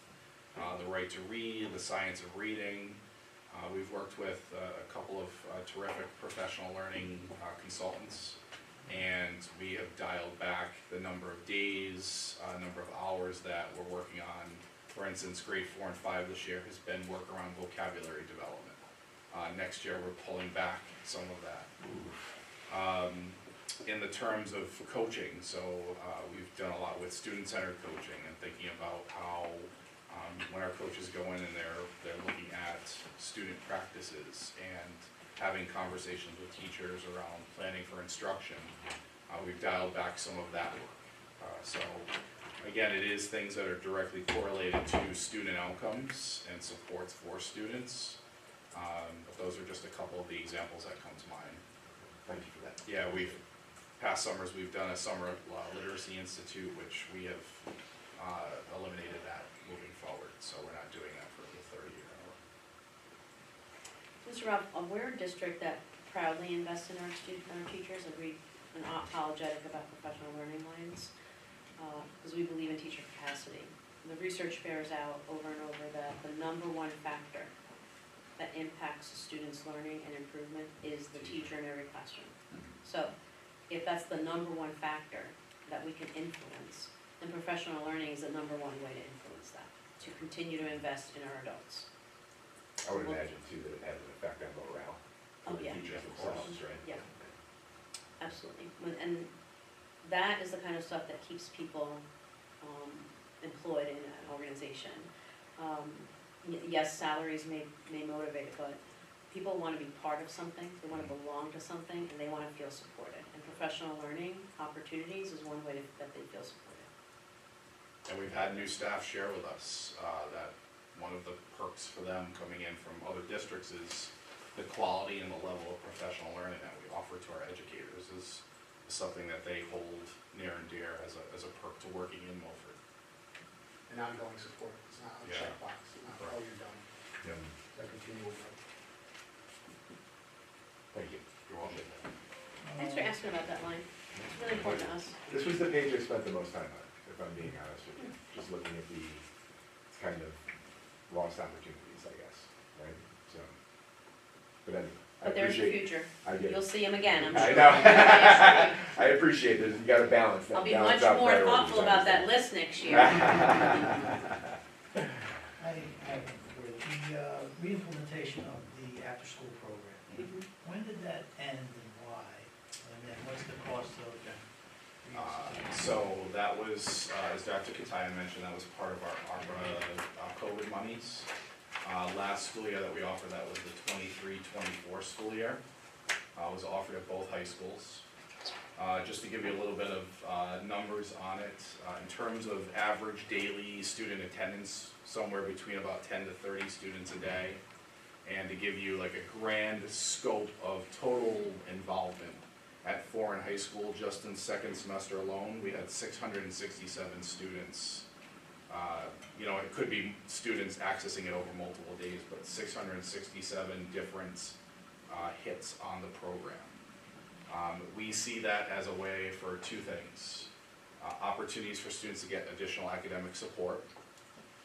the right to read, the science of reading. We've worked with a couple of terrific professional learning consultants, and we have dialed back the number of days, number of hours that we're working on. For instance, grade 4 and 5 this year has been work around vocabulary development. Next year, we're pulling back some of that. In the terms of coaching, so we've done a lot with student-centered coaching and thinking about how when our coaches go in and they're looking at student practices and having conversations with teachers around planning for instruction, we've dialed back some of that work. So again, it is things that are directly correlated to student outcomes and supports for students. But those are just a couple of the examples that come to mind. Thank you for that. Yeah, past summers, we've done a summer literacy institute, which we have eliminated that moving forward, so we're not doing that for the third year in a row. Mr. Ralph, we're a district that proudly invests in our teachers, and we're unapologetic about professional learning lines, because we believe in teacher capacity. And the research bears out over and over that the number one factor that impacts a student's learning and improvement is the teacher in every classroom. So, if that's the number one factor that we can influence, then professional learning is the number one way to influence that, to continue to invest in our adults. I would imagine too that it has an effect on morale Oh, for the yeah. teachers themselves, right? Yeah. Absolutely. And that is the kind of stuff that keeps people employed in an organization. Yes, salaries may motivate, but people want to be part of something, they want to belong to something, and they want to feel supported. And professional learning opportunities is one way that they feel supported. And we've had new staff share with us that one of the perks for them coming in from other districts is the quality and the level of professional learning that we offer to our educators is something that they hold near and dear as a perk to working in Milford. An ongoing support, it's not a Yeah. checkbox, it's not, oh, you're done, Yeah. it's a continual work. Thank you. You're welcome. Thanks for asking about that line. It's really important to us. This was the page I spent the most time on, if I'm being honest with you, just looking at the kind of lost opportunities, I guess, right? So, but anyway, I But there's the appreciate, future. I get You'll it. see him again, I'm I sure. know. Yes, I appreciate this, you gotta balance that. I'll be balance much out more priorities, thoughtful about that obviously. list next year. I have the reimplementation of the after-school program. Mhm. When did that end and why? And then what's the cost of So that was, as Dr. Kataya mentioned, that was part of our ARPA COVID monies. Last school year that we offered, that was the 23-24 school year. Was offered at both high schools. Just to give you a little bit of numbers on it, in terms of average daily student attendance, somewhere between about 10 to 30 students a day. And to give you like a grand scope of total involvement, at Foreign High School, just in second semester alone, we had 667 students. You know, it could be students accessing it over multiple days, but 667 different hits on the program. We see that as a way for two things. Opportunities for students to get additional academic support.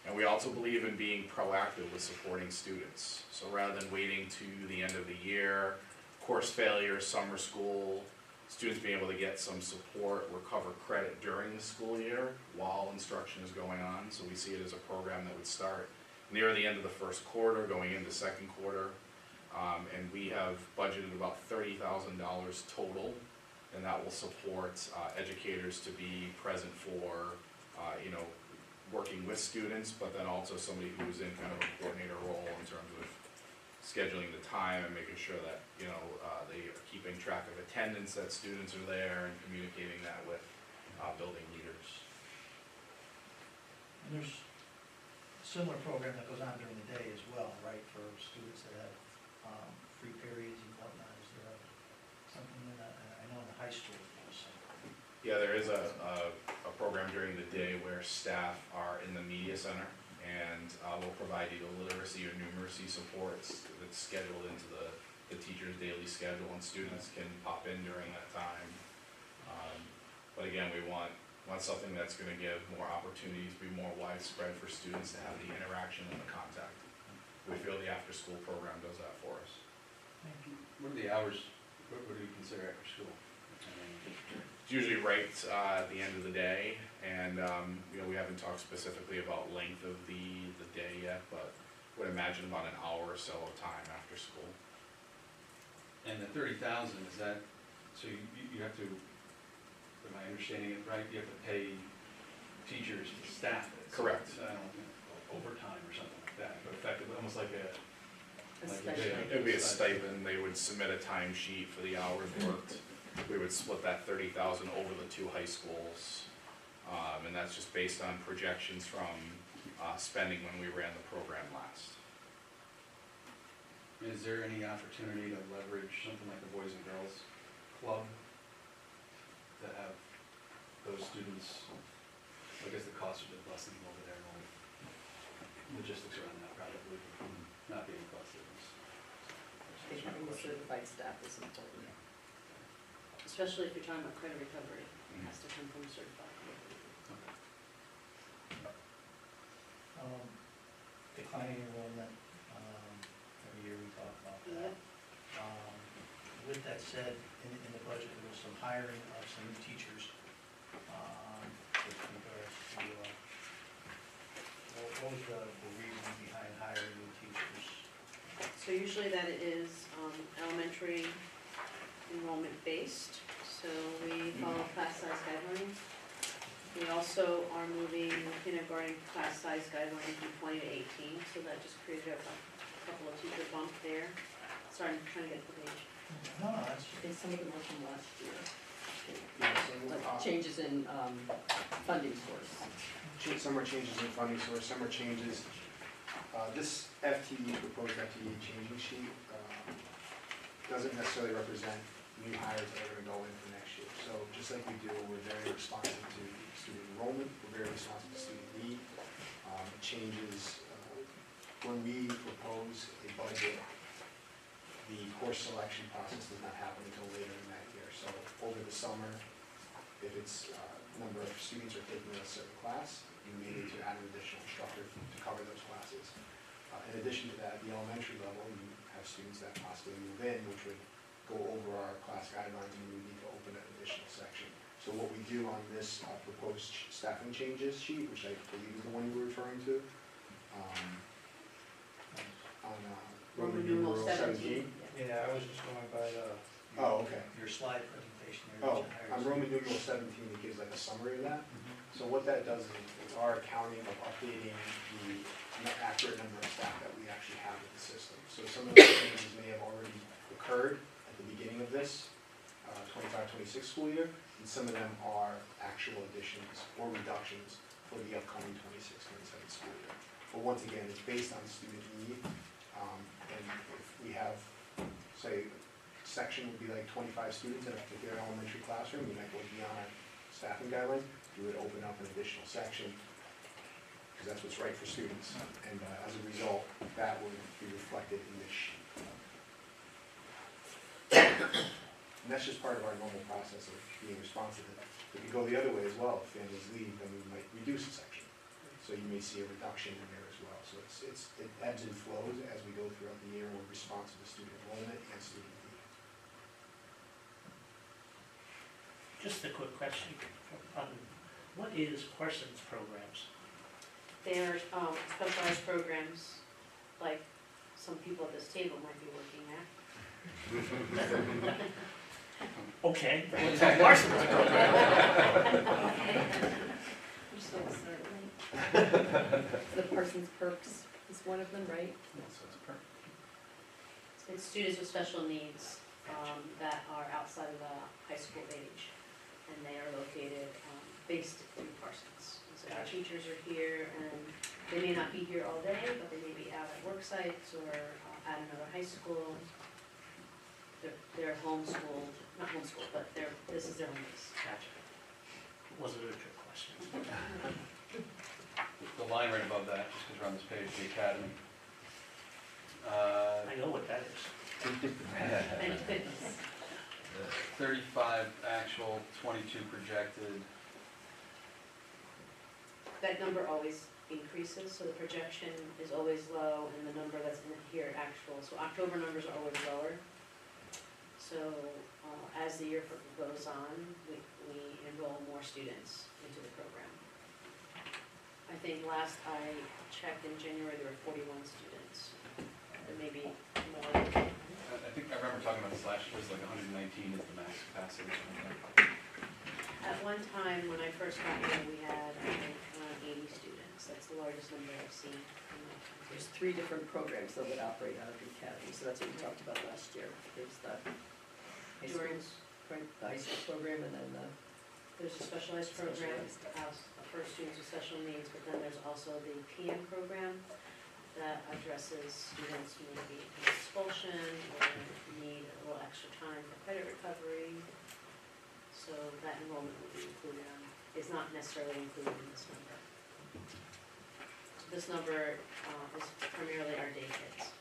And we also believe in being proactive with supporting students. So rather than waiting to the end of the year, course failure, summer school, students being able to get some support, recover credit during the school year while instruction is going on. So we see it as a program that would start near the end of the first quarter, going into second quarter. And we have budgeted about $30,000 total, and that will support educators to be present for, you know, working with students, but then also somebody who's in kind of a coordinator role in terms of scheduling the time and making sure that, you know, they are keeping track of attendance, that students are there, and communicating that with building leaders. And there's a similar program that goes on during the day as well, right, for students that have free periods and whatnot. Is there something in that, I know in the high school there's something. Yeah, there is a program during the day where staff are in the media center and will provide either literacy or numeracy supports that's scheduled into the teacher's daily schedule, and students can pop in during that time. But again, we want something that's gonna give more opportunities, be more widespread for students to have the interaction and the contact. We feel the after-school program does that for us. What are the hours, what do you consider after school? It's usually right at the end of the day, and you know, we haven't talked specifically about length of the day yet, but would imagine about an hour or so of time after school. And the 30,000, is that, so you have to, am I understanding it right, you have to pay teachers to staff it? So Correct. it's, I don't know, overtime or something like that, but effectively, almost like a, It would be a stipend, they would submit a timesheet for the hours worked. We would split that 30,000 over the two high schools. And that's just based on projections from spending when we ran the program last. Is there any opportunity to leverage something like the Boys and Girls Club that have those students? I guess the cost would be less than over there, and all the logistics around that probably not being cost savings. I think having the certified staff is important. Especially if you're talking about credit recovery, it has to come from certified. Declining enrollment, every year we talk about that. With that said, in the budget, there was some hiring of some new teachers, with regards to, what was the reason behind hiring new teachers? So usually that is elementary enrollment based, so we follow class size guidelines. We also are moving kindergarten class size guidelines from 20 to 18, so that just created a couple of teacher bump there. Sorry, I'm trying to get the page. No, that's, I think some of them were from last year. Yeah, so, Like changes in funding source. some are changes in funding source, some are changes. This FTE, proposed FTE changing sheet, doesn't necessarily represent new hires that are gonna go in for next year. So just like we do, we're very responsive to student enrollment, we're very responsive to student need. Changes, when we propose a budget, the course selection process does not happen until later in that year. So over the summer, if it's number of students are taking a certain class, you may need to add an additional instructor to cover those classes. In addition to that, at the elementary level, you have students that possibly move in, which would go over our class guidelines, and we would need to open an additional section. So what we do on this proposed staffing changes sheet, which I believe is the one you were referring to, on Roman numeral 17. yeah, I was just going by the, Oh, okay. your slide presentation there. Oh, that you on hired. Roman numeral 17, it gives like a summary of that. So what that does is it's our accounting of updating the accurate number of staff that we actually have in the system. So some of those changes may have already occurred at the beginning of this 25-26 school year, and some of them are actual additions or reductions for the upcoming 26-27 school year. But once again, it's based on student need, and if we have, say, section would be like 25 students in a particular elementary classroom, we might go beyond our staffing guidelines, we would open up an additional section, because that's what's right for students, and as a result, that would be reflected in this sheet. And that's just part of our normal process of being responsive. If we go the other way as well, if families leave, then we might reduce a section. So you may see a reduction in there as well. So it ebbs and flows as we go throughout the year, and we're responsive to student enrollment and student need. Just a quick question. What is Parsons programs? They're specialized programs, like some people at this table might be working at. Okay, what's a Parsons program? We're just gonna start, right? The Parsons Perks is one of them, right? So it's perfect. It's students with special needs that are outside of the high school age, and they are located, based in Parsons. And so our teachers are here, and they may not be here all day, but they may be out at work sites or at another high school. They're homeschooled, not homeschooled, but this is their home base. Gotcha. Was it a trick question? The line right above that, just because we're on this page, the academy. I know what that is. Thank goodness. 35 actual, 22 projected. That number always increases, so the projection is always low, and the number that's in here actual, so October numbers are always lower. So as the year goes on, we enroll more students into the program. I think last I checked in January, there were 41 students. There may be more. I think I remember talking about this last year, it was like 119 is the max capacity. At one time, when I first got here, we had, I think, around 80 students. That's the largest number I've seen in my time. There's 3 different programs that would operate out of the academy, so that's what we talked about last year. There's the high school, right, the high school program, and then There's a specialized program Specialized. for students with special needs, but then there's also the PM program, that addresses students who may be in expulsion or need a little extra time for credit recovery. So that enrollment will be included is not necessarily included in this number. So this number is primarily our day kids.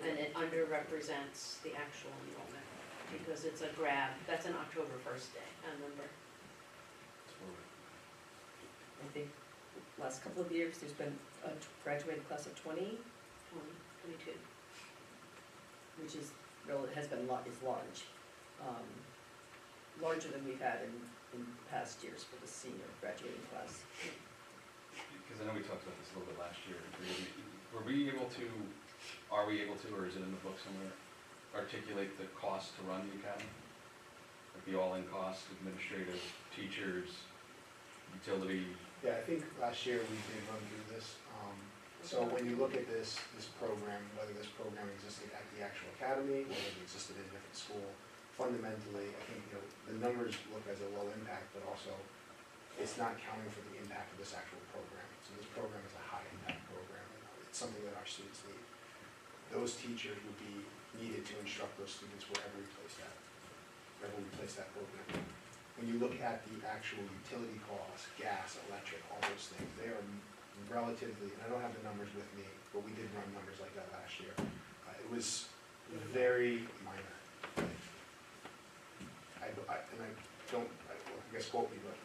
And it underrepresents the actual enrollment because it's a grab. That's an October 1st day, number. I think last couple of years, there's been a graduating class of 20, 22. which is, has been, is large. Larger than we've had in past years for the senior graduating class. Because I know we talked about this a little bit last year. Are we able to, or is it in the book somewhere, articulate the cost to run the academy? Like the all-in cost, administrative, teachers, utility? Yeah, I think last year we did run through this. So when you look at this program, whether this program existed at the actual academy, whether it existed in a different school, fundamentally, I think, the numbers look as a low impact, but also it's not counting for the impact of this actual program. So this program is a high impact program, and it's something that our students need. Those teachers would be needed to instruct those students wherever we place that program. When you look at the actual utility costs, gas, electric, all those things, they are relatively, and I don't have the numbers with me, but we did run numbers like that last year. It was very minor. I guess quote me, but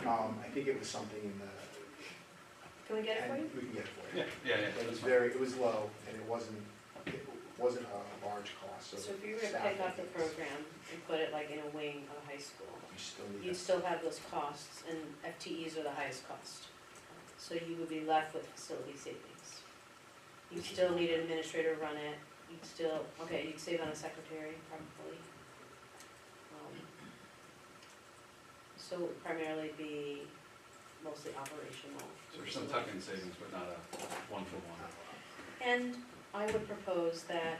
I think it was something in the. Can we get it for you? We can get it for you. Yeah. It was low, and it wasn't a large cost, so. So if you were to staff, pick I up the think, is- program and put it like in a wing of a high school, You still need. you'd that. still have those costs, and FTEs are the highest cost. So you would be left with facility savings. You'd still need an administrator to run it, you'd save on a secretary probably. So it would primarily be mostly operational. So there's some tuck-in savings, but not a one-for-one. And I would propose that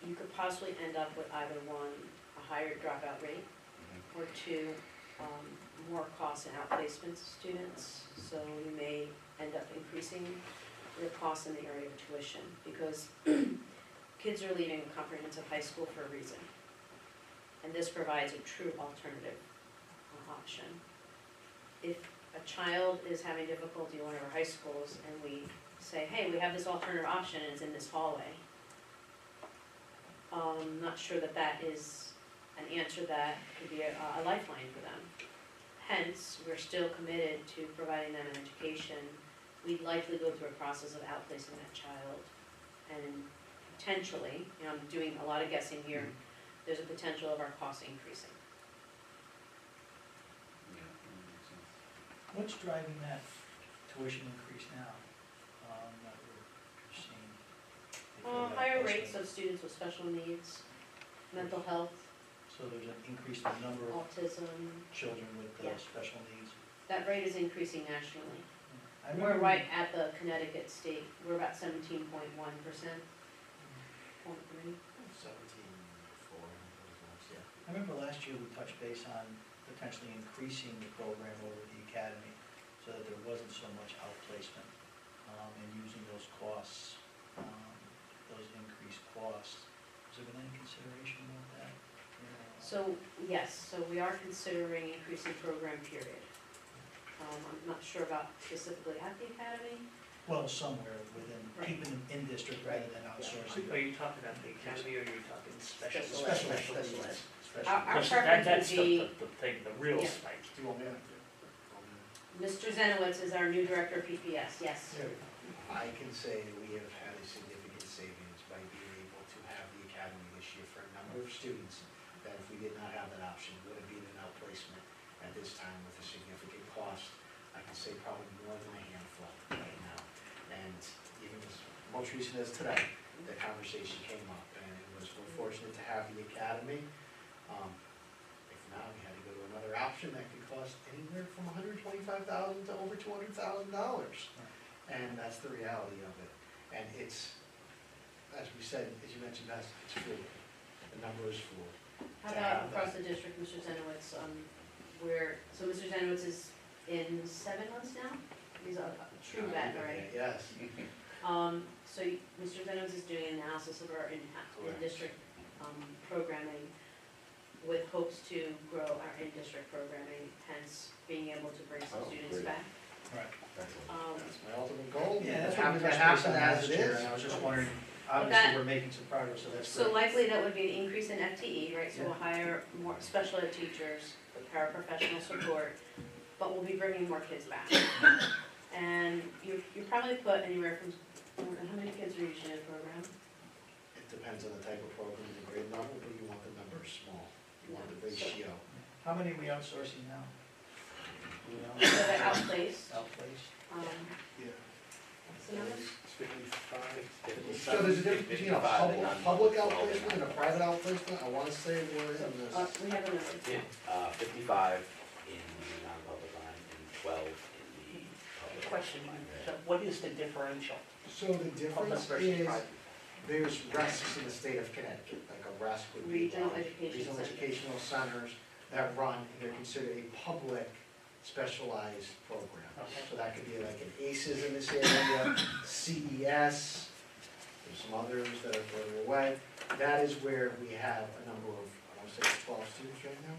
you could possibly end up with either one, a higher dropout rate, or two, more costs in outplacement students. So you may end up increasing your costs in the area of tuition because kids are leaving comprehensive high school for a reason. And this provides a true alternative option. If a child is having difficulty in one of our high schools and we say, hey, we have this alternative option and it's in this hallway, I'm not sure that that is an answer that could be a lifeline for them. Hence, we're still committed to providing them an education. We'd likely go through a process of outplacing that child. And potentially, I'm doing a lot of guessing here, there's a potential of our costs increasing. Yeah, that makes sense. What's driving that tuition increase now, that we're seeing? Higher rates of students with special needs, mental health, So there's an increase in the number of autism. children with Yeah. special needs. That rate is increasing nationally. I We're remember- right at the Connecticut state, we're about 17.1%. 0.3. 17.4, yeah. I remember last year we touched base on potentially increasing the program over the academy so that there wasn't so much outplacement, and using those costs, those increased costs. Has there been any consideration about that? So, yes, so we are considering increasing program period. I'm not sure about specifically at the academy. Well, somewhere within, Right. keeping them in district rather than outsourcing. Are you talking about the academy or are you talking special? Special ed. Special Special ed. needs. Special Our needs. Because preference that's would be, the thing, the real Yeah. spike. Do you want me to? Mr. Zenowitz is our new director of PPS, yes. I can say we have had a significant savings by being able to have the academy this year for a number of students that if we did not have that option, would have been an outplacement at this time with a significant cost. I can say probably more than a handful right now. And even as most recent as today, the conversation came up and it was, we're fortunate to have the academy. If not, we had to go to another option that could cost anywhere from $125,000 to over $200,000. And that's the reality of it. And it's, as we said, as you mentioned, it's full. The number is full. How about across the district, Mr. Zenowitz, so Mr. Zenowitz is in 7 months now. He's a true vet, right? Yes. So Mr. Reynolds is doing an analysis of our in-district programming with hopes to grow our in-district programming, hence being able to bring some Oh, students great. back. Right. Excellent. That's my ultimate goal. Yeah, that's what Happy we to touched happen base on as last it year, is. and I was just wondering, that- obviously, we're making some progress, so that's So great. likely that would be an increase in FTE, right, so we'll hire more special ed teachers, with paraprofessional support, but we'll be bringing more kids back. And you probably put anywhere from, how many kids are usually in a program? It depends on the type of program, the grade level, but you want the numbers small. You want the ratio. How many are we outsourcing now? Do we know? So they're outplaced, Outplaced? Yeah. what's the number? So there's a difference between a public outplacement and a private outplacement, I wanna say we're in this. We have a number. 55 in the non-public line and 12 in the public. Question, so what is the differential? So the Public difference versus is, private. there's RESCs in the state of Connecticut, like a RESC would be. Regional education Regional centers. educational centers that run, and they're considered a public specialized program. Okay. So that could be like an ACES in this area, CES, there's some others that are further away. That is where we have a number of, I wanna say 12 students right now.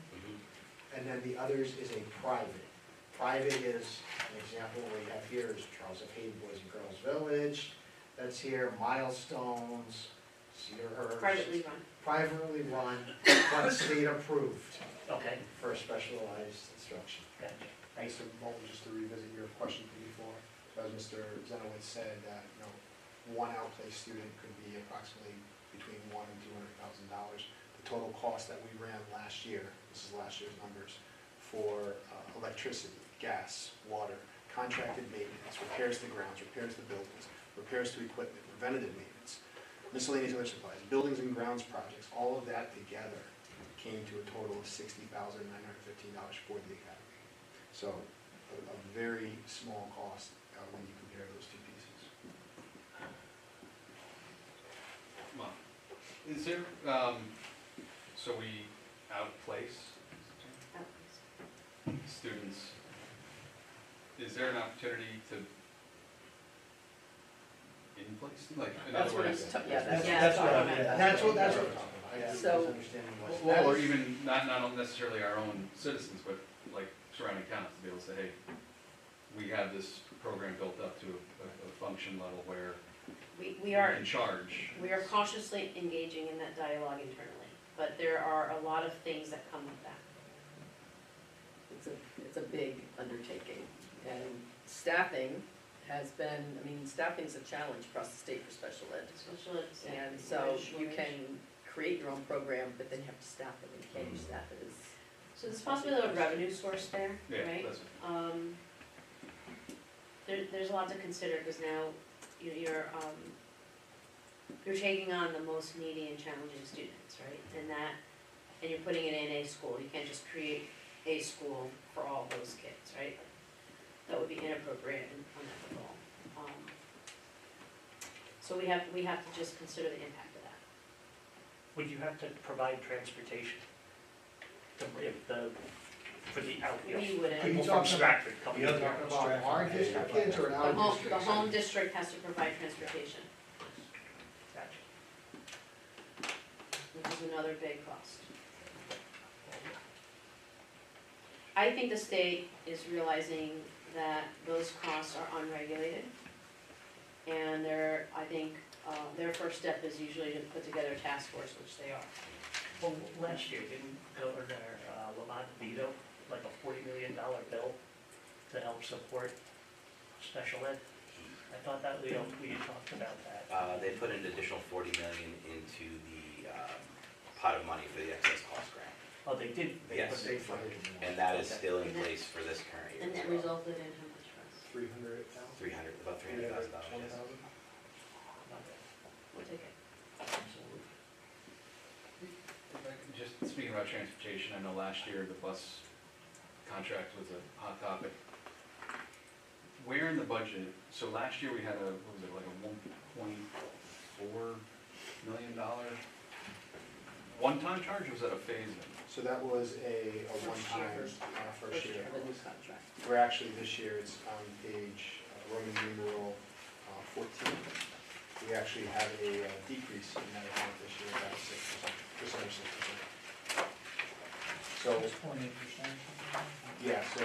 And then the others is a private. Private is, an example we have here is Charles F. Hayden Boys and Girls Village, that's here, Milestones, Cedarhurst. Privately run. Privately run, but state approved Okay, for specialized instruction. gotcha. Thanks to Bolton, just to revisit your question from before. So as Mr. Zenowitz said, that, one outplaced student could be approximately between $100,000 and $200,000. The total cost that we ran last year, this is last year's numbers, for electricity, gas, water, contracted maintenance, repairs to grounds, repairs to buildings, repairs to equipment, preventative maintenance, miscellaneous other supplies, buildings and grounds projects, all of that together came to a total of $60,915 for the academy. So a very small cost when you compare those two pieces. Well, is there, so we outplace students, is there an opportunity to in-place, like, in That's other what words? he's, yeah, That's that's. what I'm- That's what we're talking about. I So- was understanding what. Well, or even, not necessarily our own citizens, but like surrounding towns, to be able to say, hey, we have this program built up to a function level where We we are, can charge. we are cautiously engaging in that dialogue internally, but there are a lot of things that come with that. It's a big undertaking, and staffing has been, I mean, staffing's a challenge across the state for special ed. Special ed. And so you can create your own program, but then you have to staff it, and you can't use staff it as. So there's possibly a revenue source there, Yeah, right? that's, There's a lot to consider, because now you're taking on the most needy and challenging students, right? And you're putting it in a school, you can't just create a school for all those kids, right? That would be inappropriate and unethical. So we have to just consider the impact of that. Would you have to provide transportation? For the out, We wouldn't. people you from talking Stratford coming You're in? talking about our district kids or an The out home, district? the home district has to provide transportation, Gotcha. which is another big cost. I think the state is realizing that those costs are unregulated. And I think, their first step is usually to put together a task force, which they are. Well, last year, didn't Governor Lamont veto like a $40 million bill to help support special ed? I thought that we had talked about that. They put an additional 40 million into the pot of money for the excess cost grant. Oh, they did? They Yes. put- They funded it. And that is still in And that- place for this current year And as that well. resulted in how much for us? 300,000? 300, about $300,000, yes. Not bad. We'll take it. Absolutely. just speaking about transportation, I know last year the bus contract was a hot topic. Where in the budget, so last year we had what was it, like a $1.4 million one-time charge, or was that a phase-in? So that was a one-time, First first year. of a new contract. We're actually, this year, it's on page Roman numeral 14. We actually have a decrease in that account this year, about 6%, just under 6%. So, 6.8%. yeah, so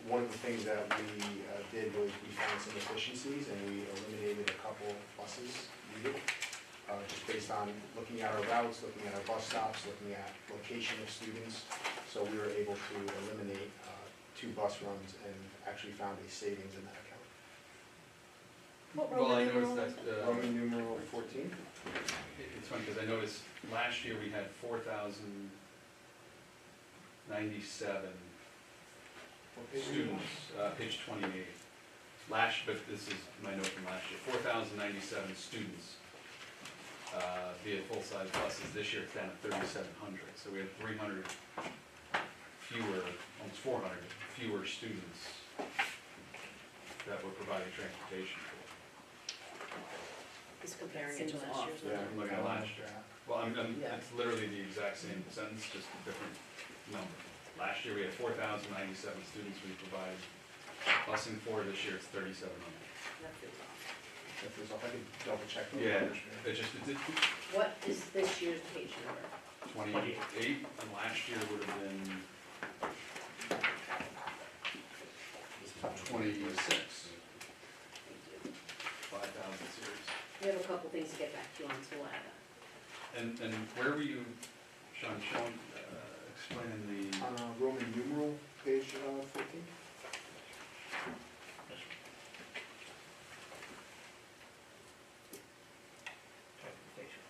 one of the things that we did was we found some efficiencies and we eliminated a couple buses needed, just based on looking at our routes, looking at our bus stops, looking at location of students. So we were able to eliminate 2 bus runs and actually found a savings in that account. What Well, I Roman noticed that, Roman numeral 14? it's funny, because I noticed last year we had 4,097 students, page 28. But this is my note from last year, 4,097 students via full-size buses. This year it's down to 3,700, so we had 300 fewer, almost 400 fewer students that we're providing transportation for. He's comparing it to Seems last off. year's Yeah. number. I'm looking at last year. Well, Yeah. it's literally the exact same sentence, just a different number. Last year we had 4,097 students we provided busing for. This year it's 3,700. That feels off. If there's, if I could double check. those Yeah, numbers, man. it just, it's What is this year's page number? 28, and last year would have been 26. 5,000 series. We have a couple things to get back to you on, so we'll add that. And where were you, Sean, explaining the, On Roman numeral, page 14? Transportation.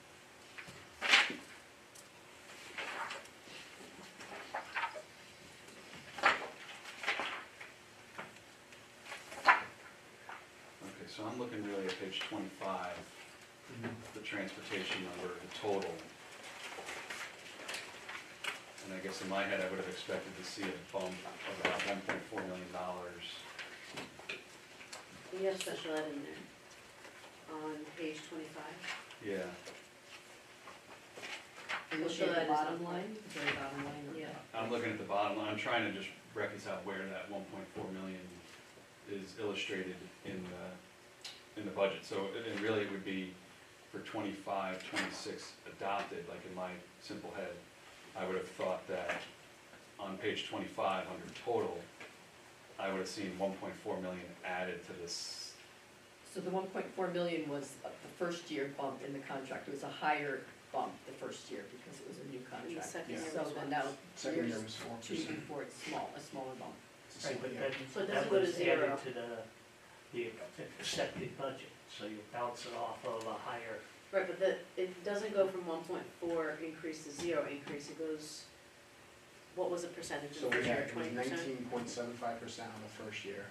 okay, so I'm looking really at page 25, the transportation number, the total. And I guess in my head, I would have expected to see a bump of about $1.4 million. We have special ed in there on page 25. Yeah, Are you Well, looking so at that the is bottom not- line, the very bottom line? or- Yeah. I'm looking at the bottom line. I'm trying to just reconcile where that 1.4 million is illustrated in the budget. So, and really it would be for 25, 26 adopted, like in my simple head, I would have thought that on page 25 under total, I would have seen 1.4 million added to this. So the 1.4 million was the first year bump in the contract. It was a higher bump the first year because it was a new And the contract. second Yeah. year So was then what? now, Second year years was 4%. 2 and 4, it's small, a smaller bump. It's a Right, single but year. then So it that doesn't go to was zero. added to the accepted budget, so you bounce it off of a higher, Right, but it doesn't go from 1.4 increase to 0 increase, it goes, what was the percentage So in the we first year, had, it was 20%? 19.75% on the first year,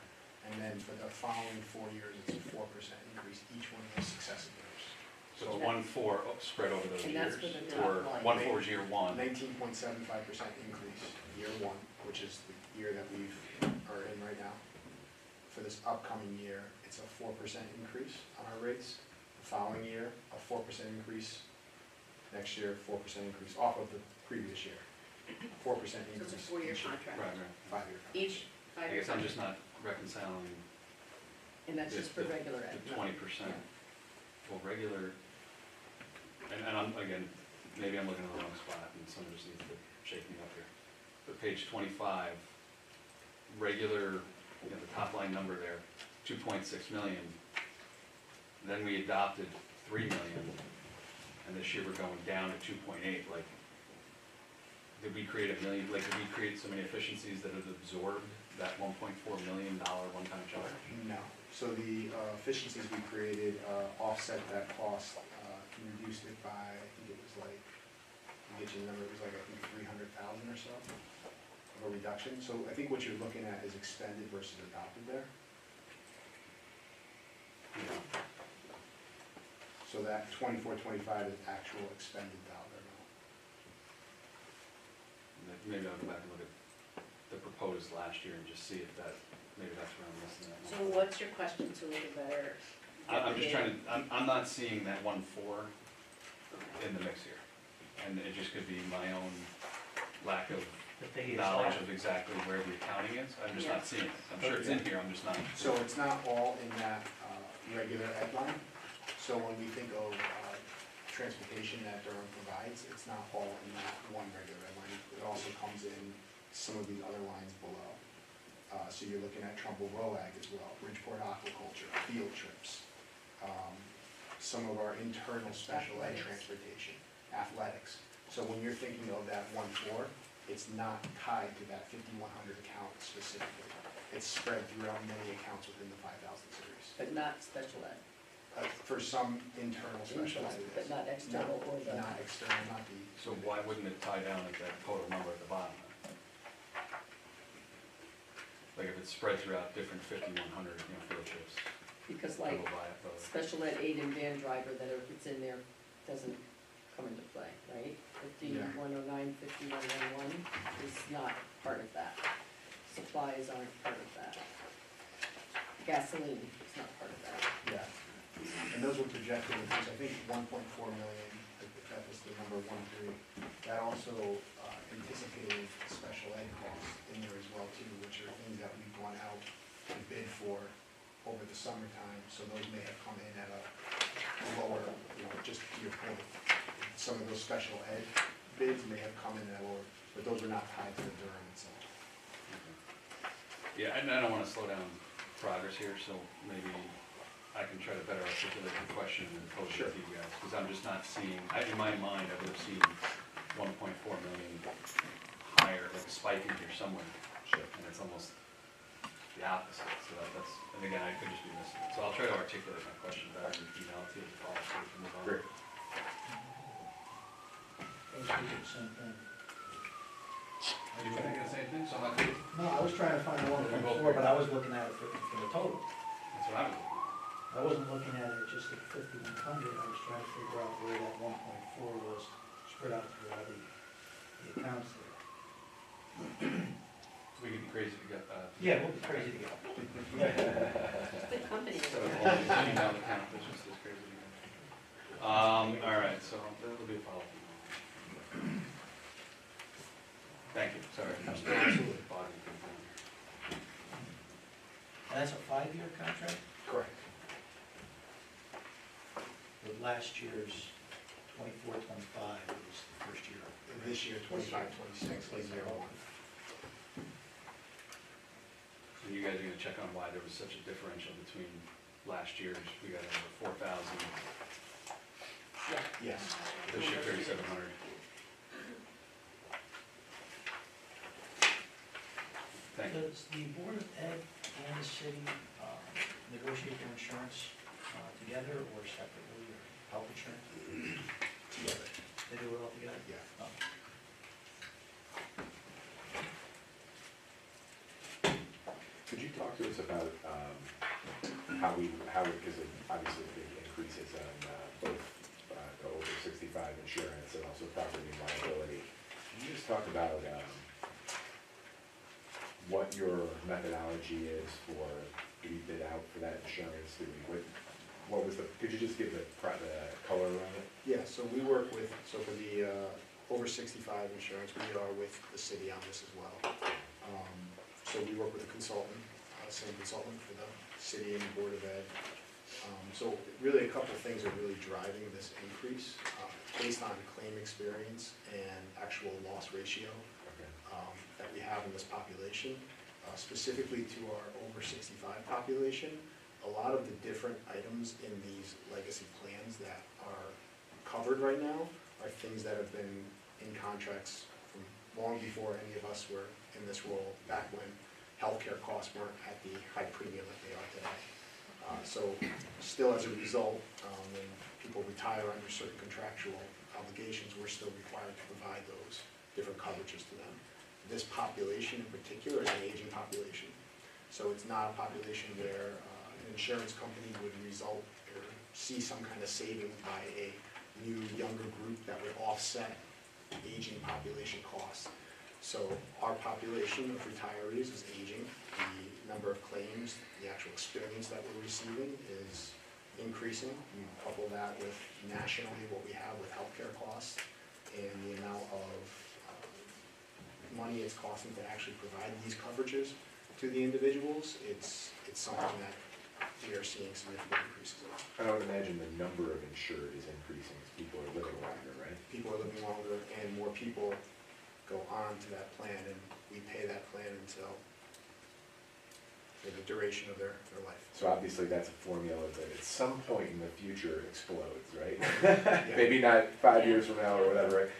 and then for the following 4 years, it's a 4% increase each one of the successive years. So it's 1.4 spread over those And years. that's for the top Or line. 1.4 is year one. 19.75% increase year one, which is the year that we are in right now. For this upcoming year, it's a 4% increase on our rates. The following year, a 4% increase. Next year, 4% increase off of the previous year. 4% So increase. it's a 4-year each year. contract. Right, right. 5-year. Each I 5-year guess I'm contract. just not reconciling And that's just for regular ed. the 20%. Well, regular, and I'm, again, maybe I'm looking at the wrong spot, and someone just needs to shake me up here. But page 25, regular, the top line number there, 2.6 million. Then we adopted 3 million, and this year we're going down to 2.8. Like, did we create did we create so many efficiencies that have absorbed that $1.4 million one-time charge? No. So the efficiencies we created offset that cost, reduced it by, I think it was like, I'll get you the number, it was like, I think 300,000 or so of a reduction. So I think what you're looking at is expended versus adopted there. Yeah. So that 24-25 is actual expended dollar amount. Maybe I'll go back and look at the proposed last year and just see if that, maybe that's where I'm missing that. So what's your question, so we can better? I'm just trying to, I'm not seeing that 1.4 Okay. in the mix here. and it just could be my own lack of The thing is, knowledge of exactly where the accounting is, I'm just not seeing it. I'm sure it's in here, I'm just not. So it's not all in that regular ed line. So when we think of transportation that Durham provides, it's not all in that one regular ed line. It also comes in some of these other lines below. So you're looking at Trumbull ROAG as well, Bridgeport Aquaculture, field trips, some of our internal special ed transportation, athletics. So when you're thinking of that 1.4, it's not tied to that 5,100 account specifically. It's spread throughout many accounts within the 5,000 series. But not special ed. For some internal special ed, it But is. not external or the. Not external, not the. So why wouldn't it tie down at that total number at the bottom then? Like if it's spread throughout different 5,100, field trips. Because like, total by both. special ed aid and van driver that if it's in there, doesn't come into play, right? 5109, 5111 is not part of that. Supplies aren't part of that. Gasoline is not part of that. Yeah. And those were projected, because I think 1.4 million, that was the number 1.3. That also anticipated special ed costs in there as well too, which are things that we've gone out to bid for over the summertime, so those may have come in at a lower, just to your point. Some of those special ed bids may have come in at lower, but those are not tied to the Durham itself. Yeah, and I don't want to slow down progress here, so maybe I can try to better articulate the question and pose it to you guys, because I'm just not seeing, in my mind, I would have seen 1.4 million higher, like a spike in here somewhere. Sure. And it's almost the opposite, so that's, and again, I could just be missing it. So I'll try to articulate my question better and email it to you as well, so we can move on. Great. Same thing. Are you trying to get the same thing? So I'm not, that's No, I was trying to find the 1.4, but I was looking at it for the total. what I was looking at. I wasn't looking at it just at 5,100, I was trying to figure out where that 1.4 was spread out through all the accounts there. We could be crazy to get that. Yeah, we'll be crazy to go. Good company. So only down the count, that's just as crazy to go. All right, so that'll be a follow-up. Thank you, sorry. I'm still Absolutely. bogging things down. And that's a 5-year contract, Correct. with last year's 24, 25 was the first year. This year, 25, 26, like 0. So you guys are gonna check on why there was such a differential between last year's, we got over 4,000, Yes. this year 3,700. Thank you. Does the Board of Ed and the city negotiate their insurance together or separately, or health insurance? Together. They do it all together? Yeah. Oh. Could you talk to us about how because obviously the big increases on both the over 65 insurance and also property and liability. Can you just talk about what your methodology is for, do we bid out for that insurance? What was could you just give the color around it? Yeah, so we work with, so for the over 65 insurance, we are with the city on this as well. So we work with a consultant, same consultant for the city and the Board of Ed. So really a couple of things are really driving this increase based on claim experience and actual loss ratio that we have in this population. Specifically to our over 65 population, a lot of the different items in these legacy plans that are covered right now are things that have been in contracts from long before any of us were in this role, back when healthcare costs weren't at the high premium that they are today. So still as a result, when people retire under certain contractual obligations, we're still required to provide those different coverages to them. This population in particular is an aging population. So it's not a population where an insurance company would result or see some kind of savings by a new, younger group that would offset aging population costs. So our population of retirees is aging. The number of claims, the actual experience that we're receiving is increasing. You couple that with nationally what we have with healthcare costs and the amount of money it's costing to actually provide these coverages to the individuals, it's something that we are seeing significant increases in. I would imagine the number of insured is increasing as people are living longer, right? People are living longer and more people go on to that plan, and we pay that plan until for the duration of their life. So obviously that's a formula that at some point in the future explodes, right? Yeah. Maybe not 5 years from now or whatever, right?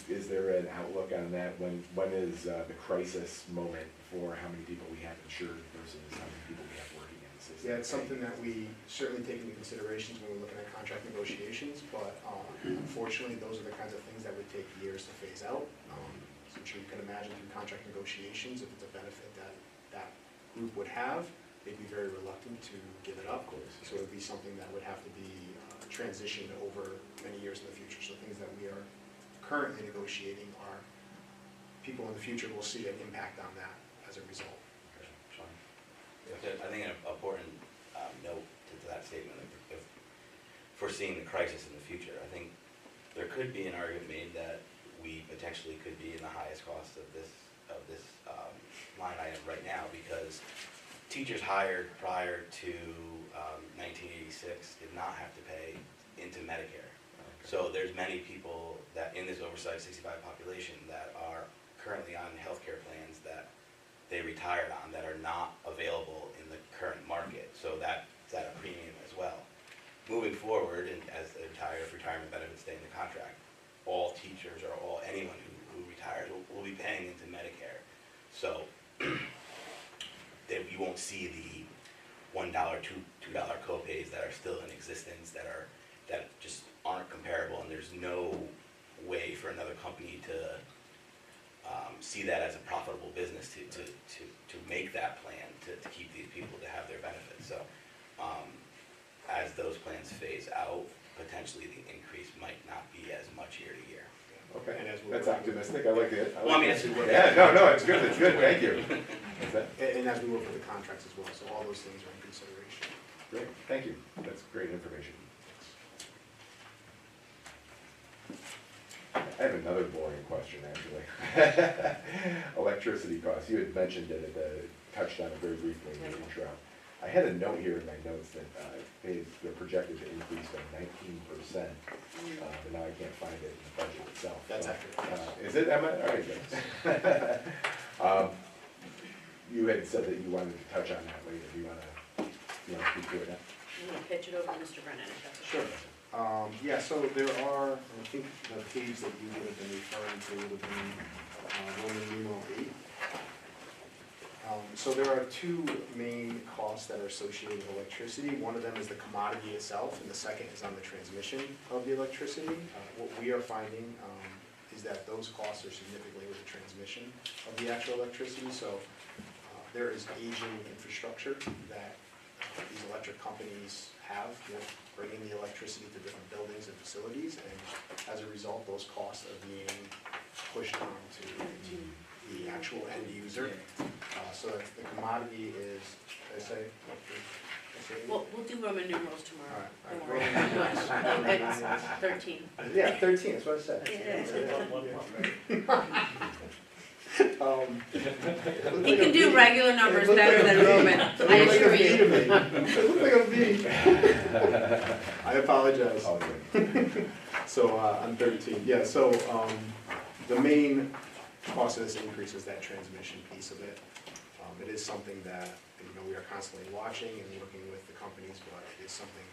Is there an outlook on that? When is the crisis moment for how many people we have insured versus how many people we have working in the system? Yeah, it's something that we certainly take into considerations when we're looking at contract negotiations, but unfortunately, those are the kinds of things that would take years to phase out. So I'm sure you can imagine through contract negotiations, if it's a benefit that that group would have, they'd be very reluctant to give it up. So it would be something that would have to be transitioned over many years in the future. So things that we are currently negotiating are, people in the future will see an impact on that as a result. Sean? I think an important note to that statement, if foreseeing the crisis in the future, I think there could be an argument made that we potentially could be in the highest cost of this line item right now, because teachers hired prior to 1986 did not have to pay into Medicare. So there's many people that in this oversized 65 population that are currently on healthcare plans that they retired on that are not available in the current market. So that's at a premium as well. Moving forward, and as they retire, if retirement benefits stay in the contract, all teachers or anyone who retires will be paying into Medicare. So you won't see the $1, $2 copays that are still in existence that just aren't comparable, and there's no way for another company to see that as a profitable business to make that plan to keep these people to have their benefits. So as those plans phase out, potentially the increase might not be as much year to year. Okay, And as that's optimistic, I like it. Well, I mean, Yeah, no, it's good, thank you. What's that? And as we work with the contracts as well, so all those things are in consideration. Great, thank you, that's great information. I have another boring question, actually. Electricity costs, you had mentioned it, touched on it very briefly in the intro. I had a note here in my notes that they're projected to increase by 19%, but now I can't find it in the budget itself. That's accurate. Is it, Emma? All right, good. You had said that you wanted to touch on that later. Do you want to speak to it now? I'm gonna pitch it over to Mr. Brennan, if that's okay. Sure. Yeah, so there are, I think the page that you would have been referring to would have been Roman numeral 8. So there are two main costs that are associated with electricity. One of them is the commodity itself, and the second is on the transmission of the electricity. What we are finding is that those costs are significantly with the transmission of the actual electricity. So there is aging infrastructure that these electric companies have with bringing the electricity to different buildings and facilities, and as a result, those costs are being pushed on to the actual end user. So the commodity is, did I say? We'll do Roman numerals tomorrow. All Don't right. worry. It's 13. Yeah, 13, that's what I said. He can do regular numbers better than Roman, I assure you. It looked like a V. I apologize. Oh, good. So on 13, yeah, so the main cost of this increase is that transmission piece of it. It is something that we are constantly watching and working with the companies, but it is something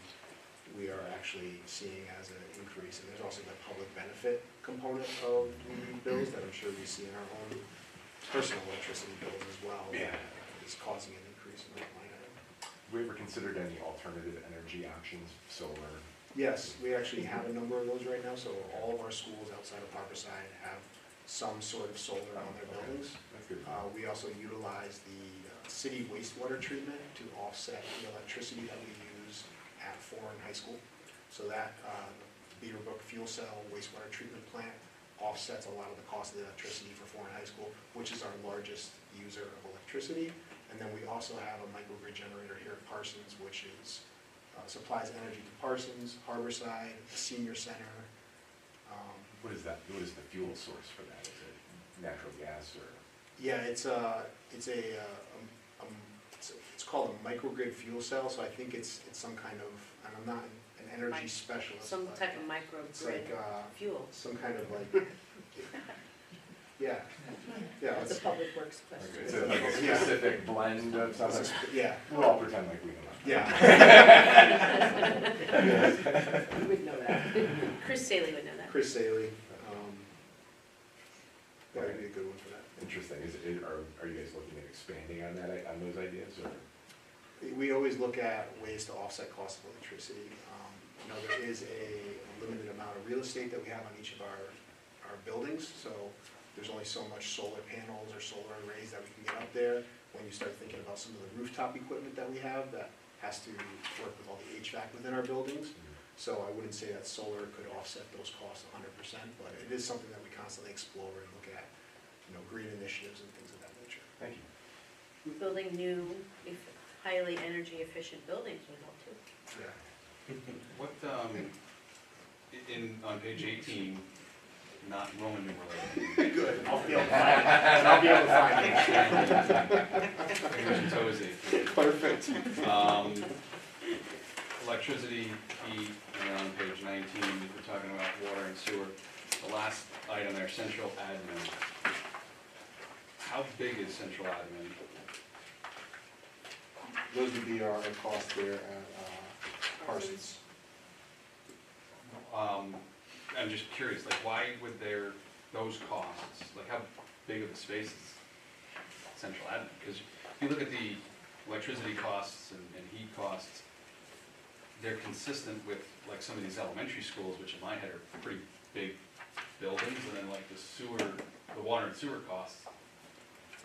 we are actually seeing as an increase. And there's also the public benefit component of the bills that I'm sure we see in our own personal electricity bills as well. Yeah. Is causing an increase in that line item. Have we ever considered any alternative energy options, solar? Yes, we actually have a number of those right now. So all of our schools outside of Harborside have some sort of solar on their buildings. That's good. We also utilize the city wastewater treatment to offset the electricity that we use at Foreign High School. So that Beaverbrook fuel cell wastewater treatment plant offsets a lot of the cost of the electricity for Foreign High School, which is our largest user of electricity. And then we also have a microgrid generator here at Parsons, which is supplies energy to Parsons, Harborside, the Senior Center. what is that, what is the fuel source for that? Is it natural gas or? Yeah, it's called a microgrid fuel cell, so I think it's some kind of, and I'm not an energy specialist. Some but type of It's microgrid like, fuel. some kind of like, yeah, That's a it's, public works question. It's like a specific blend of something? yeah, We'll all pretend like we know. yeah. You would know that. Chris Saley would know that. Chris Saley, that would be a good one for that. Interesting, are you guys looking at expanding on that, on those ideas, or? We always look at ways to offset cost of electricity. There is a limited amount of real estate that we have on each of our buildings, so there's only so much solar panels or solar arrays that we can get up there. When you start thinking about some of the rooftop equipment that we have, that has to work with all the HVAC within our buildings. So I wouldn't say that solar could offset those costs 100%, but it is something that we constantly explore and look at, green initiatives and things of that nature. Thank you. Building new, highly energy efficient buildings would help too. Yeah. What, on page 18, not Roman numeral. Good, I'll be able to find it. I'll be able to find it. Fingers and toes. Perfect. Electricity, heat, and on page 19, we're talking about water and sewer. The last item there, central admin. How big is central admin? Those would be our costs there at Parsons. I'm just curious, like, why would those costs, like, how big of a space is central admin? Because if you look at the electricity costs and heat costs, they're consistent with, like, some of these elementary schools, which in my head are pretty big buildings, and then, like, the water and sewer costs,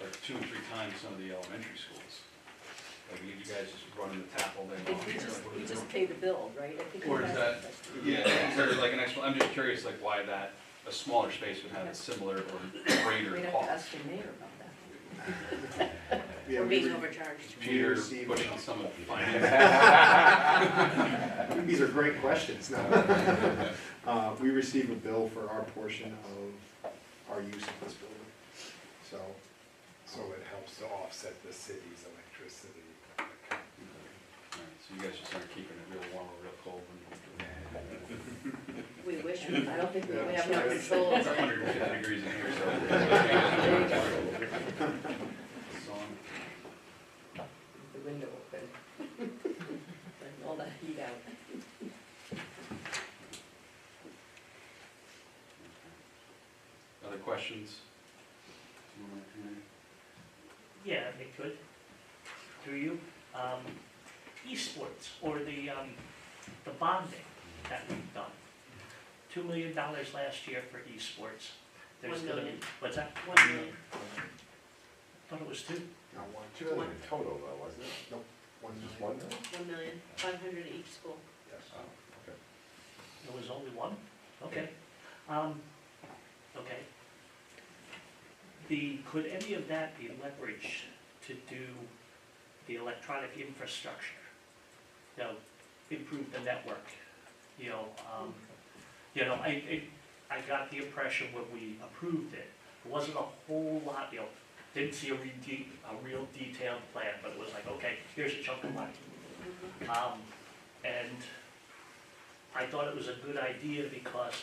like 2 or 3 times some of the elementary schools. Like, you guys just running the tap all day long. You just pay the bill, right? I think Or is that, that's- or like I'm just curious, like, why a smaller space would have a similar or greater We'd have to cost? ask the mayor about that. Yeah, Or we being re- overcharged. Peter receive- pushing some of the finance. These are great questions. No. We receive a bill for our portion of our use of this building. So it helps to offset the city's electricity. Alright, so you guys just aren't keeping it real warm or real cold We wish I don't think we we have no have control when it's over it. 150 degrees in here, so. Song. the window open. Let all that heat out. Other questions? Yeah, they could, through you. Esports, or the bonding that we've done. $2 million last year for esports. There's 1 gonna be, million. what's that? 1 million. Thought it was 2. not one, 2 million in total though, wasn't it? nope, one Just million. 1 million? 1,500,000 each school. Yes. Oh, okay. There was only 1? Okay. Okay. Could any of that be leveraged to do the electronic infrastructure? Improve the network, I got the impression when we approved it, it wasn't a whole lot, didn't see a real detailed plan, but it was like, okay, here's a chunk of money. And I thought it was a good idea because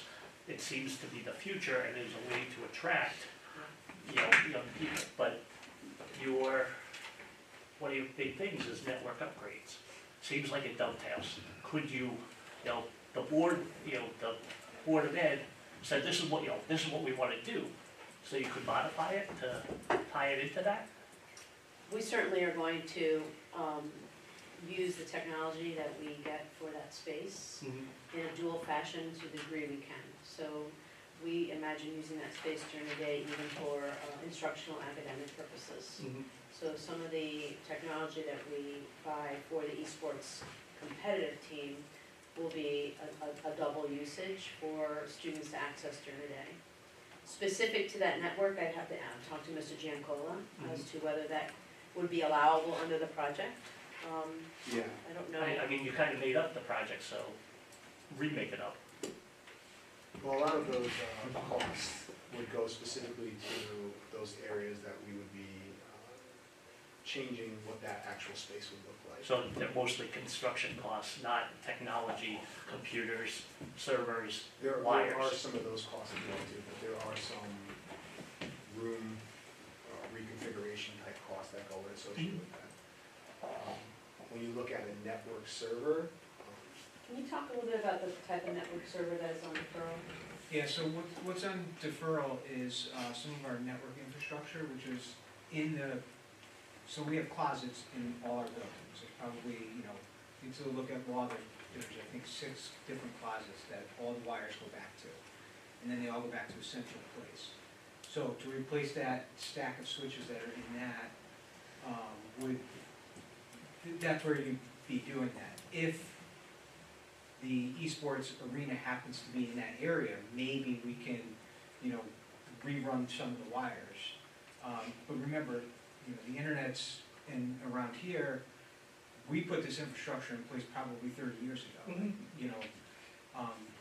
it seems to be the future and is a way to attract, young people. But one of your big things is network upgrades. Seems like it dovetails. Could you, the board, the Board of Ed said this is what we want to do. So you could modify it to tie it into that? We certainly are going to use the technology that we get for that space in a dual fashion to the degree we can. So we imagine using that space during the day even for instructional academic purposes. So some of the technology that we buy for the esports competitive team will be a double usage for students to access during the day. Specific to that network, I'd have to talk to Mr. Giancola as to whether that would be allowable under the project. Yeah. I don't know. I mean, you kind of made up the project, so remake it up. Well, a lot of those costs would go specifically to those areas that we would be changing what that actual space would look like. So they're mostly construction costs, not technology, computers, servers, There are wires. some of those costs involved too, but there are some room reconfiguration type costs that go associated with that. When you look at a network server, Can you talk a little bit about the type of network server that is on deferral? Yeah, so what's on deferral is some of our network infrastructure, which is in the, so we have closets in all our buildings. There's probably, you need to look at law, there's I think 6 different closets that all the wires go back to. And then they all go back to a central place. So to replace that stack of switches that are in that, that's where you'd be doing that. If the esports arena happens to be in that area, maybe we can, rerun some of the wires. But remember, the internet's around here, we put this infrastructure in place probably 30 years ago.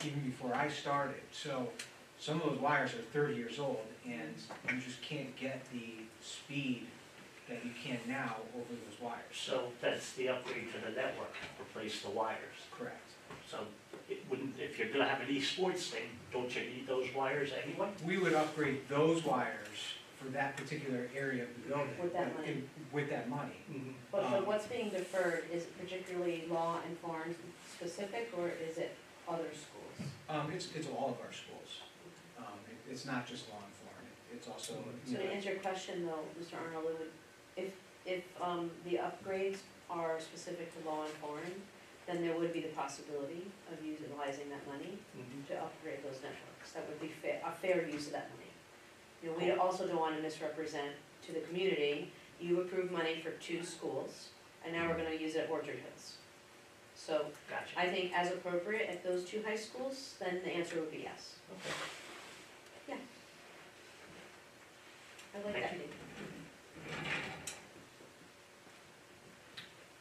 Even before I started. So some of those wires are 30 years old, and you just can't get the speed that you can now over those wires. So that's the upgrade to the network, replace the wires. Correct. So it wouldn't, if you're gonna have an esports thing, don't you need those wires anyway? We would upgrade those wires for that particular area of the building. With that money. With that money. But what's being deferred, is it particularly law and foreign specific, or is it other schools? It's all of our schools. It's not just law and foreign, it's also, So to answer your question though, Mr. Arnold, if the upgrades are specific to law and foreign, then there would be the possibility of utilizing that money to upgrade those networks. That would be a fair use of that money. We also don't want to misrepresent to the community, you approved money for 2 schools, and now we're gonna use it at Orchard Hills. So Gotcha. I think as appropriate at those 2 high schools, then the answer would be yes. Okay. Yeah. I like Thank that. you.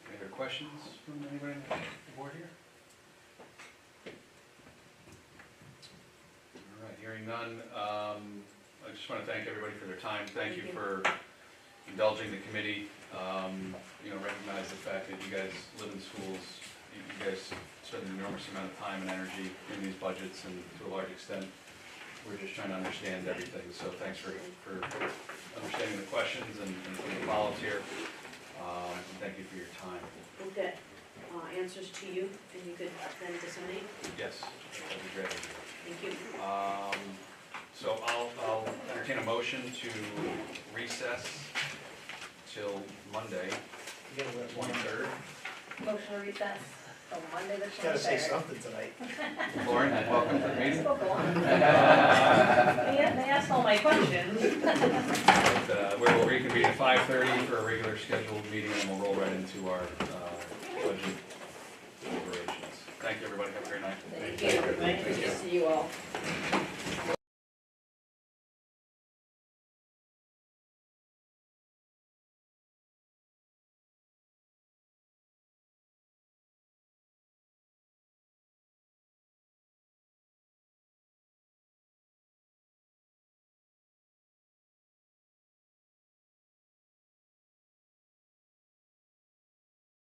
Any other questions from anybody on the board here? All right, hearing none, I just want to thank everybody for their time. Thank you for indulging the committee. Recognize the fact that you guys live in schools. You guys spend an enormous amount of time and energy in these budgets, and to a large extent, we're just trying to understand everything. So thanks for understanding the questions and for the follow-ups here. And thank you for your time. We'll get answers to you, and you could then disseminate. Yes, that'd be great. Thank you. So I'll entertain a motion to recess till Monday, 23rd. Motion to recess till Monday the 23rd. Gotta say something tonight. Lauren, welcome to the meeting. Spoke a lot. They asked all my questions. We will reconvene at 5:30 for a regular scheduled meeting, and we'll roll right into our budget deliberations. Thank you, everybody. Have a great night. Thank you. Nice to see you all.